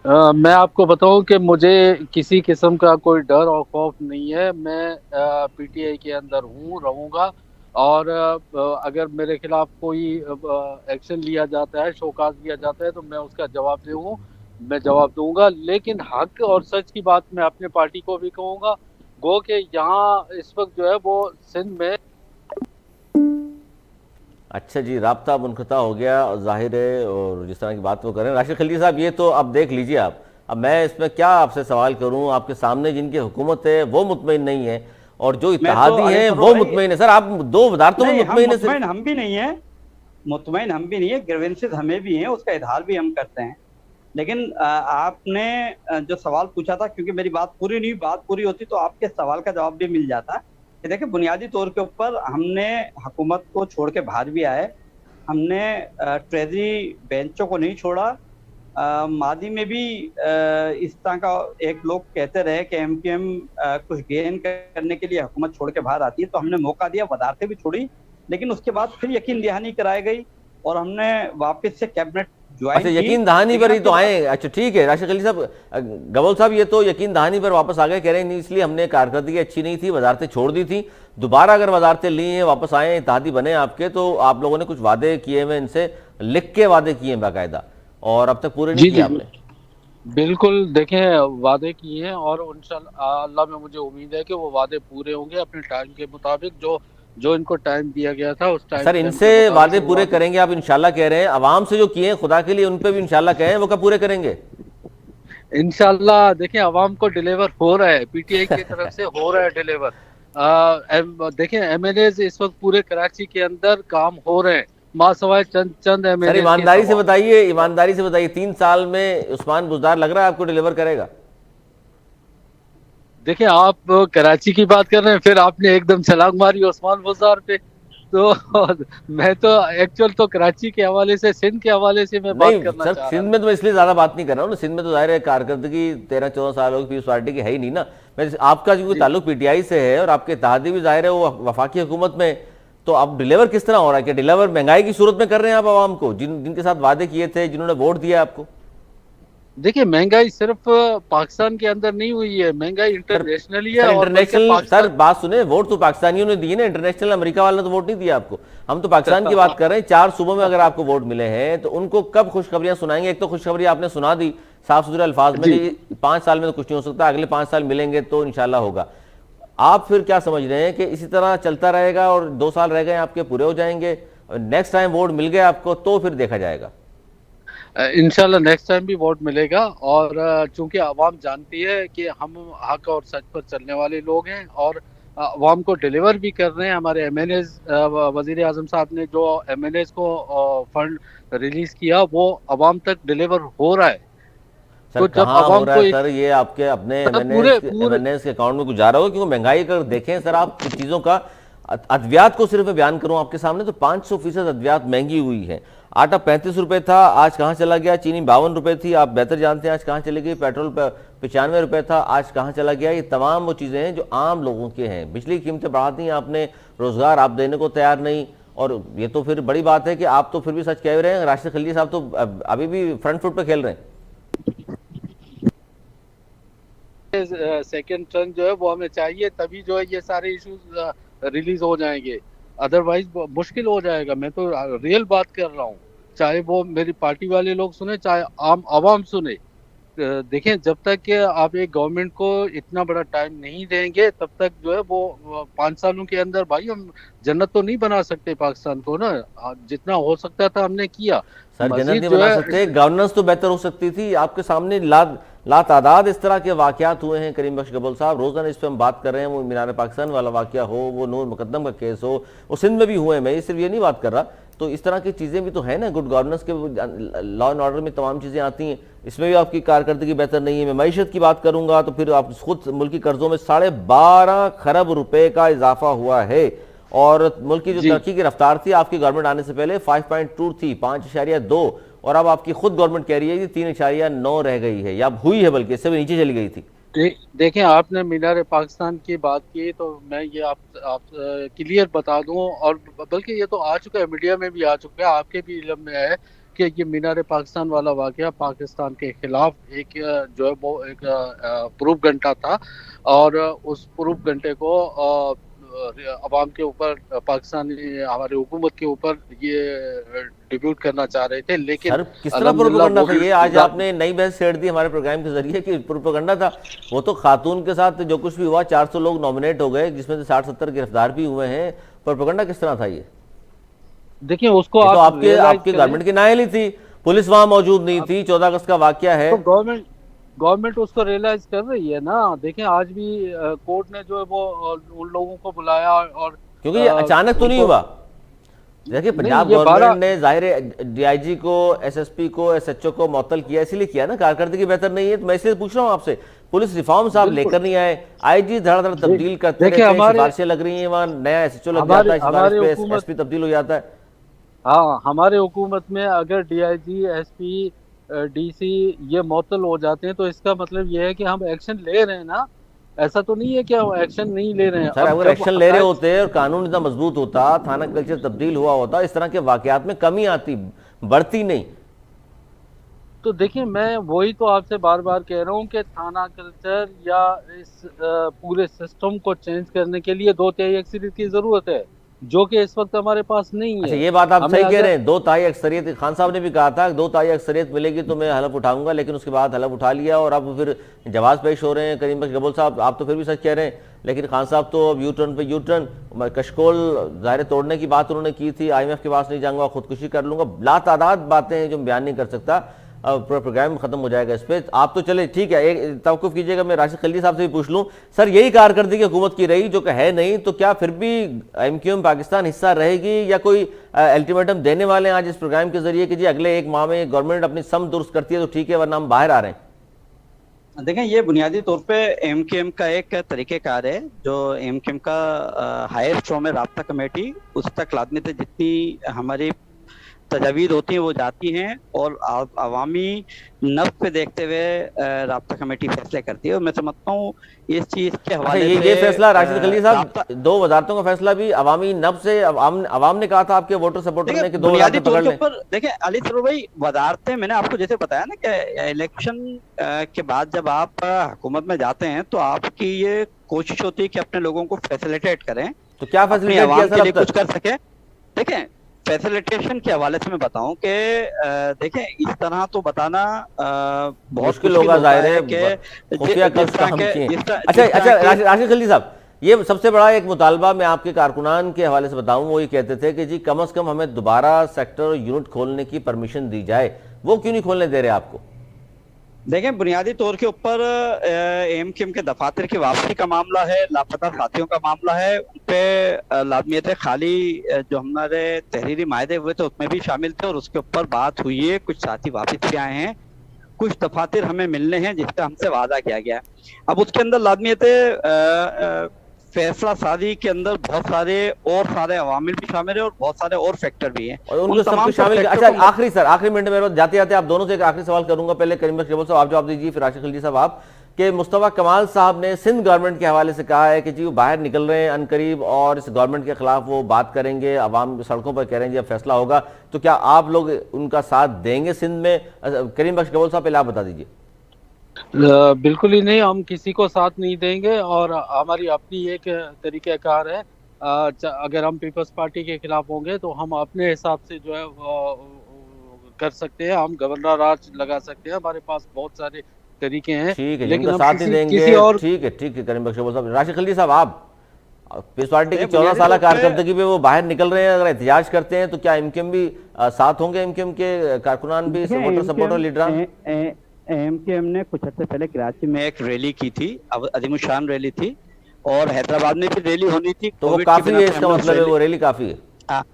D: मैं आपको बताऊं कि मुझे किसी किस्म का कोई डर और खौफ नहीं है। मैं पीटीआई के अंदर हूँ, रहूंगा। और अगर मेरे खिलाफ कोई एक्शन लिया जाता है, शोकाज लिया जाता है, तो मैं उसका मैं जवाब दूंगा। लेकिन हक और सच की बात मैं अपने पार्टी को भी कहूंगा। गो कि यहाँ इस वक्त जो है वो सिंध में
A: अच्छा जी, राब्ता मुनक़ता हो गया जाहिर है, और जिस तरह की बात वो करें राशिद खलीली साहब, ये तो अब देख लीजिए आप, अब मैं इसमें क्या आपसे सवाल करूं, आपके सामने जिनकी हुकूमत है वो मुतमईन नहीं है, और जो
C: मैं तो
A: इत्तेहादी हैं
C: अली
A: वो
C: भाई,
A: मुतमईन है। सर आप दो वजारतों में
C: नहीं हम
A: मुतमईन है
C: मुतमईन हम भी नहीं है, मुतमईन हम भी नहीं है, ग्रीवेंसेस हमें भी हैं, उसका इजहार भी हम करते हैं। लेकिन आपने जो सवाल पूछा था, क्योंकि मेरी बात पूरी नहीं, बात पूरी होती तो आपके सवाल का जवाब भी मिल जाता कि देखिए, बुनियादी तौर के ऊपर हमने हुकूमत को छोड़ के बाहर भी आए, हमने ट्रेजरी बेंचों को नहीं छोड़ा। मादी में भी इस तरह का एक लोग कहते रहे कि एमपीएम कुछ गेन करने के लिए हुकूमत छोड़ के बाहर आती है, तो हमने मौका दिया, वजारतें भी छोड़ी, लेकिन उसके बाद फिर यकीन दहानी कराई गई और हमने वापस से कैबिनेट ज्वाइन
A: अच्छा
C: की।
A: यकीन दहानी पर ही
C: लेकिन
A: तो
C: उसके
A: आए। अच्छा ठीक है राशिद खलीली साहब, गबोल साहब ये तो यकीन दहानी पर वापस आ गए, कह रहे हैं नहीं इसलिए हमने कारकर्दगी अच्छी नहीं थी, वजारतें छोड़ दी थी, दोबारा अगर वजारतें ली हैं, वापस आए, इत्तेहादी बने आपके, तो आप लोगों ने कुछ वादे किए हुए, इनसे लिख के वादे किए हैं बाकायदा, और अब तक पूरे नहीं
D: जी
A: किए
D: जी
A: आपने।
D: बिल्कुल, देखें वादे किए हैं, और इंशाल्लाह अल्लाह में मुझे उम्मीद है कि वो वादे पूरे होंगे अपने टाइम के मुताबिक। जो जो इनको टाइम दिया गया था उस टाइम
A: सर
D: फ्रेम
A: इनसे
D: के मुताबिक
A: वादे
D: वो
A: पूरे
D: वादे-
A: करेंगे आप इंशाल्लाह कह रहे हैं, अवाम से जो किए हैं खुदा के लिए उन पे भी इंशाल्लाह कहें, वो कब पूरे करेंगे?
D: इंशाल्लाह देखिए आवाम को डिलीवर हो रहा है, पीटीआई की तरफ से हो रहा है डिलीवर। देखिए एमएनए इस वक्त पूरे कराची के अंदर काम हो रहे हैं, मासवाए चंद चंद
A: सर
D: एमएनए के
A: ईमानदारी से
D: सवा।
A: बताइए, ईमानदारी से बताइए, 3 साल में उस्मान बुजदार लग रहा है आपको डिलीवर करेगा?
D: देखिए आप कराची की बात कर रहे हैं, फिर आपने एकदम छलांग मारी उस्मान बुज़दार पे, तो मैं तो एक्चुअल तो कराची के हवाले से, सिंध के हवाले से मैं बात
A: नहीं
D: करना
A: सर,
D: चाह रहा
A: सिंध
D: था।
A: में तो मैं इसलिए ज्यादा बात नहीं कर रहा हूँ ना, सिंध में तो जाहिर है कारकर्दगी 13-14 सालों की पीपल्स पार्टी की है ही नहीं ना। मैं आपका जो
D: जी।
A: ताल्लुक पीटीआई से है और आपके इत्तेहादी भी जाहिर है वो वफाकी हुकूमत में, तो अब डिलीवर किस तरह हो रहा है? क्या डिलीवर महंगाई की सूरत में कर रहे हैं आप आवाम को, जिनके साथ वादे किए थे, जिन्होंने वोट दिया आपको?
D: देखिए महंगाई सिर्फ पाकिस्तान के अंदर नहीं हुई है, महंगाई
A: सर
D: इंटरनेशनली है,
A: सर
D: और बल्कि
A: इंटरनेशनल, सर
D: पाकिस्तान
A: बात सुने, वोट तो पाकिस्तानियों ने दिए ना, इंटरनेशनल अमेरिका वाले ने तो वोट नहीं दिया आपको। हम तो पाकिस्तान की बात कर रहे हैं। 4 सूबों में अगर आपको वोट मिले हैं तो उनको कब खुशखबरियां सुनाएंगे? एक तो खुशखबरी आपने सुना दी साफ सुथरे अल्फाज में
D: जी।
A: कि 5 साल में तो कुछ नहीं हो सकता, अगले 5 साल मिलेंगे तो इंशाल्लाह होगा। आप फिर क्या समझ रहे हैं कि इसी तरह चलता रहेगा और 2 साल रह गए आपके पूरे हो जाएंगे, नेक्स्ट टाइम वोट मिल गया आपको तो फिर देखा जाएगा?
D: इंशाल्लाह नेक्स्ट टाइम भी वोट मिलेगा, और चूंकि आवाम जानती है कि हम हक और सच पर चलने वाले लोग हैं, और आवाम को डिलीवर भी कर रहे हैं। हमारे एमएनए, वजीर आजम साहब ने जो एमएनए को फंड रिलीज किया वो आवाम तक डिलीवर हो रहा है।
A: सर
D: तो जब
A: कहाँ हो
D: आवाम
A: रहा
D: को
A: है सर? ये आपके अपने
D: पूरे पूरे
A: एमएनएस के अकाउंट में कुछ जा रहा होगा? क्योंकि महंगाई अगर देखें सर, आप कुछ चीज़ों का अद्वियात को सिर्फ मैं बयान करूं आपके सामने तो 500% अद्वियात महंगी हुई है। आटा 35 रुपए था, आज कहाँ चला गया? चीनी 52 रुपए थी, आप बेहतर जानते हैं आज कहाँ चली गई। पेट्रोल 95 रुपए था, आज कहाँ चला गया? ये तमाम वो चीज़ें हैं जो आम लोगों के हैं। बिजली की कीमतें बढ़ा दी आपने, रोजगार आप देने को तैयार नहीं, और ये तो फिर बड़ी बात है कि आप तो फिर भी सच कह रहे हैं। राशिद खलील साहब तो अभी भी फ्रंट फुट पे खेल रहे हैं।
D: सेकेंड टर्न जो है वो हमें चाहिए, तभी जो है ये सारे इश्यूज रिलीज हो जाएंगे, अदरवाइज मुश्किल हो जाएगा। मैं तो रियल बात कर रहा हूँ, चाहे वो मेरी पार्टी वाले लोग सुने, चाहे आम आवाम सुने। देखें जब तक कि आप एक गवर्नमेंट को इतना बड़ा टाइम नहीं देंगे, तब तक जो है वो 5 सालों के अंदर भाई हम जन्नत तो नहीं बना सकते पाकिस्तान को ना। जितना हो सकता था हमने किया।
A: सर जन्नत
D: मजीद
A: नहीं
D: जो
A: बना
D: है
A: सकते, गवर्नेंस तो बेहतर हो सकती थी। आपके सामने ला तादाद इस तरह के वाकयात हुए हैं करीम बख्श गबोल साहब, रोजाना इस पर हम बात कर रहे हैं। वो मीनार पाकिस्तान वाला वाकया हो, वो नूर मुकद्दम का केस हो, वो सिंध में भी हुए हैं, मैं सिर्फ ये नहीं बात कर रहा। तो इस तरह की चीज़ें भी तो है ना, गुड गवर्नेंस के लॉ एंड ऑर्डर में तमाम चीज़ें आती हैं, इसमें भी आपकी कारकर्दगी बेहतर नहीं है। मैं मईशत की बात करूंगा तो फिर आप खुद मुल्की कर्जों में 12.5 खरब रुपए का इजाफा हुआ है, और मुल्क की जो
D: जी।
A: तरक्की की रफ्तार थी आपकी गवर्नमेंट आने से पहले 5.2 थी, 5.2, और अब आपकी खुद गवर्नमेंट कह रही है कि 3.9 रह गई है, या हुई है बल्कि इससे भी नीचे चली गई थी।
D: देखें आपने मीनार पाकिस्तान की बात की, तो मैं ये आप क्लियर बता दूं, और बल्कि ये तो आ चुका है, मीडिया में भी आ चुका है, आपके भी इल्म में है कि ये मीनार पाकिस्तान वाला वाकया पाकिस्तान के खिलाफ एक जो है वो एक प्रूफ घंटा था, और उस प्रूफ घंटे को अवाम के ऊपर, पाकिस्तानी हमारी हुकूमत के ऊपर ये डिब्यूट करना चाह रहे थे, लेकिन
A: सर किस तरह
D: अल्हम्दुलिल्लाह
A: प्रोपेगेंडा
D: वो
A: था
D: भी
A: ये? आज आपने नई बहस छेड़ दी हमारे प्रोग्राम के जरिए कि प्रोपेगेंडा था। वो तो खातून के साथ जो कुछ भी हुआ, 400 लोग नॉमिनेट हो गए, जिसमें से 60-70 गिरफ्तार भी हुए हैं। प्रोपेगेंडा किस तरह था ये?
D: देखिए उसको
A: ये तो
D: आप
A: आपके
D: रियलाइज
A: आपके
D: करें।
A: गवर्नमेंट की नाअहली थी, पुलिस वहां मौजूद नहीं थी, 14 अगस्त का वाकया है।
D: तो गवर्नमेंट उसको रियलाइज कर रही है ना। देखें आज भी कोर्ट ने जो है वो उन लोगों को बुलाया, और
A: क्योंकि ये अचानक तो नहीं हुआ। देखिए पंजाब
D: ये
A: गवर्नमेंट ने जाहिर डीआईजी को, एसएसपी को, एसएचओ को मुअत्तल किया, इसीलिए किया ना, कारकर्दगी बेहतर नहीं है। तो मैं इसलिए पूछ रहा हूँ आपसे, पुलिस रिफॉर्म साहब लेकर नहीं आए, आईजी धड़ाधड़ तब्दील करते रहते हैं, सिफारिशें लग रही हैं, वहाँ नया एसएचओ लग जाता है, सिफारिश पे एसपी तब्दील हो जाता है।
D: हाँ, हमारे हुकूमत में अगर डीआईजी, एसपी, डीसी ये मुअत्तल हो जाते हैं, तो इसका मतलब ये है कि हम एक्शन ले रहे हैं ना। ऐसा तो नहीं है कि हम एक्शन नहीं ले रहे हैं।
A: सर अगर एक्शन ले रहे होते और कानून इतना मजबूत होता, थाना कल्चर तब्दील हुआ होता, इस तरह के वाकयात में कमी आती, बढ़ती नहीं।
D: तो देखिए मैं वही तो आपसे बार बार कह रहा हूँ कि थाना कल्चर या इस पूरे सिस्टम को चेंज करने के लिए 2/3 अक्सरियत की जरूरत है, जो कि इस वक्त हमारे पास नहीं है।
A: अच्छा ये बात आप
D: हमें
A: सही कह
D: अगर
A: रहे हैं, 2/3 अक्सरियत, खान साहब ने भी कहा था 2/3 अक्सरियत मिलेगी तो मैं हलफ उठाऊंगा, लेकिन उसके बाद हलफ उठा लिया और अब फिर जवाब पेश हो रहे हैं। करीम बख्श गबोल साहब आप तो फिर भी सच कह रहे हैं, लेकिन खान साहब तो अब यू टर्न पे यू टर्न, कशकोल ज़ाहिर तोड़ने की बात उन्होंने की थी, IMF के पास नहीं जाऊंगा, खुदकुशी कर लूंगा, लातादाद बातें हैं जो बयान नहीं कर सकता। अब पूरा प्रोग्राम खत्म हो जाएगा इस पे। आप तो चले ठीक है, एक तवक्कुफ कीजिएगा, मैं राशिद खलील साहब से भी पूछ लूं, सर यही कारकर्दगी हुकूमत की रही जो कि है नहीं, तो क्या फिर भी MQM पाकिस्तान हिस्सा रहेगी या कोई अल्टीमेटम देने वाले हैं आज इस प्रोग्राम के जरिए कि जी अगले 1 माह में गवर्नमेंट अपनी सम दुरुस्त करती है तो ठीक है, वरना हम बाहर आ रहे हैं?
C: देखें, ये बुनियादी तौर पे MQM का एक तरीक़ेकार है जो MQM का हायर शो में राब्ता कमेटी उस तक लादमी तक जितनी हमारी तजावीज़ होती हैं वो जाती हैं और अवामी नफ्स पे देखते हुए राब्ता कमेटी फैसले करती है। और मैं समझता हूँ इस चीज़ के हवाले से
A: ये फैसला राशिद खलील साहब, 2 वजारतों का फैसला भी अवामी नफ्स से, अवाम ने कहा था आपके वोटर सपोर्टर ने कि 2
C: बुनियादी
A: वजारतें
C: तौर
A: पकड़
C: के
A: लें।
C: ऊपर देखें अली सरोवर भाई, वजारतें मैंने आपको जैसे बताया ना कि इलेक्शन के बाद जब आप हुकूमत में जाते हैं तो आपकी ये कोशिश होती है कि अपने लोगों को फैसिलिटेट करें,
A: तो क्या
C: अपनी
A: फैसिलिटेट
C: आवाम
A: किया
C: के
A: सर
C: लिए
A: अब
C: कुछ
A: तक?
C: कर सके। देखें, फैसिलिटेशन के हवाले से मैं बताऊं कि देखें इस तरह तो बताना बहुत
A: मुश्किल होगा, जाहिर है
C: कि
A: खुफिया कल्स
C: जिस तरह
A: काम
C: के
A: किए।
C: जिस तरह
A: अच्छा
C: जिस तरह
A: अच्छा
C: के-
A: राशिद खलील साहब, ये सबसे बड़ा एक मुतालबा मैं आपके कारकुनान के हवाले से बताऊं, वो ये कहते थे कि जी कम से कम हमें दोबारा सेक्टर यूनिट खोलने की परमिशन दी जाए, वो क्यों नहीं खोलने दे रहे आपको?
C: देखें, बुनियादी तौर के ऊपर MQM के दफातर की वापसी का मामला है, लापता साथियों का मामला है, उन पे लाजमियत खाली जो हमारे तहरीरी मायदे हुए थे उसमें भी शामिल थे और उसके ऊपर बात हुई है, कुछ साथी वापस भी आए हैं, कुछ दफातर हमें मिलने हैं जिसका हमसे वादा किया गया है। अब उसके अंदर लाजमियत फैसला साजी के अंदर बहुत सारे अवामिल भी शामिल है और बहुत सारे और फैक्टर भी हैं।
A: और उनको
C: उन
A: सब
C: तमाम
A: कुछ शामिल।
C: फैक्टर
A: अच्छा
C: को
A: आखिरी सर, आखिरी मिनट में जाते जाते आप दोनों से एक आखिरी सवाल करूंगा, पहले करीम बख्श केबल साहब आप जवाब दीजिए, फिर राशिद खलील साहब आप, कि मुस्तफा कमाल साहब ने सिंध गवर्नमेंट के हवाले से कहा है कि जी वो बाहर निकल रहे हैं अनकरीब और इस गवर्नमेंट के खिलाफ वो बात करेंगे, अवाम सड़कों पर कह रहे हैं जब फैसला होगा, तो क्या आप लोग उनका साथ देंगे सिंध में? करीम बख्श केबल साहब पहले आप बता दीजिए।
D: बिल्कुल ही नहीं, हम किसी को साथ नहीं देंगे और हमारी अपनी एक तरीक़ाकार है। अगर हम पीपल्स पार्टी के खिलाफ होंगे तो हम अपने हिसाब से जो है कर सकते हैं, हम गवर्नर राज लगा सकते हैं, हमारे पास बहुत सारे तरीके हैं।
A: ठीक है,
D: लेकिन
A: जिनका
D: हम
A: साथ नहीं देंगे,
D: किसी और
A: ठीक है करीम बख्श केबल साहब। राशिद खलील साहब आप पीपल्स पार्टी की 14
C: बुनियादी
A: साल
C: तौर पे-
A: कारकर्दगी पे वो बाहर निकल रहे हैं, अगर एहतजाज करते हैं तो क्या MQM भी साथ होंगे? MQM के कारकुनान भी, वोटर सपोर्टर, लीडरान?
C: MQM ने कुछ हफ्ते पहले कराची में एक रैली की थी, अजीमुशान रैली थी, और हैदराबाद में भी रैली होनी थी।
A: तो वो
C: कोविड की
A: काफी
C: बिना
A: है,
C: पे
A: इसका
C: हमने
A: मतलब है
C: रैली-
A: वो रैली काफी है।
C: हाँ,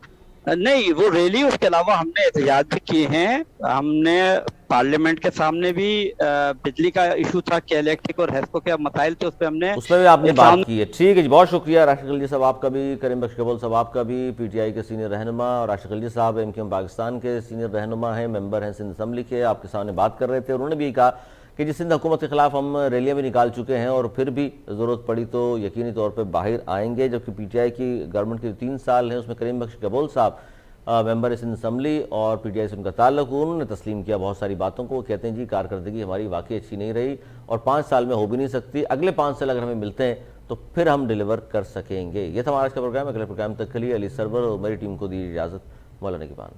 C: नहीं वो रैली, उसके अलावा हमने एहतजाज भी किए हैं। हमने पार्लियामेंट के सामने भी बिजली का इशू था कि इलेक्ट्रिक और हेस्को के मसाइल थे, उस पर हमने
A: उसमें भी आपने बात
C: सामने-
A: की है। ठीक है जी, बहुत शुक्रिया राशिद खलील साहब आपका भी, करीम बख्श केबल साहब आपका भी, PTI के सीनियर रहनुमा, और राशिद खलील साहब MQM पाकिस्तान के सीनियर रहनुमा हैं, मेंबर हैं सिंध असम्बली के, आपके सामने बात कर रहे थे। उन्होंने भी कहा कि जिस सिंध हुकूमत के खिलाफ हम रैलियां भी निकाल चुके हैं और फिर भी ज़रूरत पड़ी तो यकीनी तौर पर बाहर आएंगे, जबकि PTI की गवर्नमेंट के 3 साल हैं उसमें करीम बख्श केबल साहब मेंबर सिंध असम्बली और PTI से उनका ताल्लुक, उन्होंने तस्लीम किया बहुत सारी बातों को। वो कहते हैं जी कारकर्दगी हमारी वाकई अच्छी नहीं रही और 5 साल में हो भी नहीं सकती, अगले 5 साल अगर हमें मिलते हैं तो फिर हम डिलीवर कर सकेंगे। ये था हमारा आज का प्रोग्राम। अगले प्रोग्राम तक के लिए अली सरवर और मेरी टीम को दी इजाज़त। मौलाना की बात।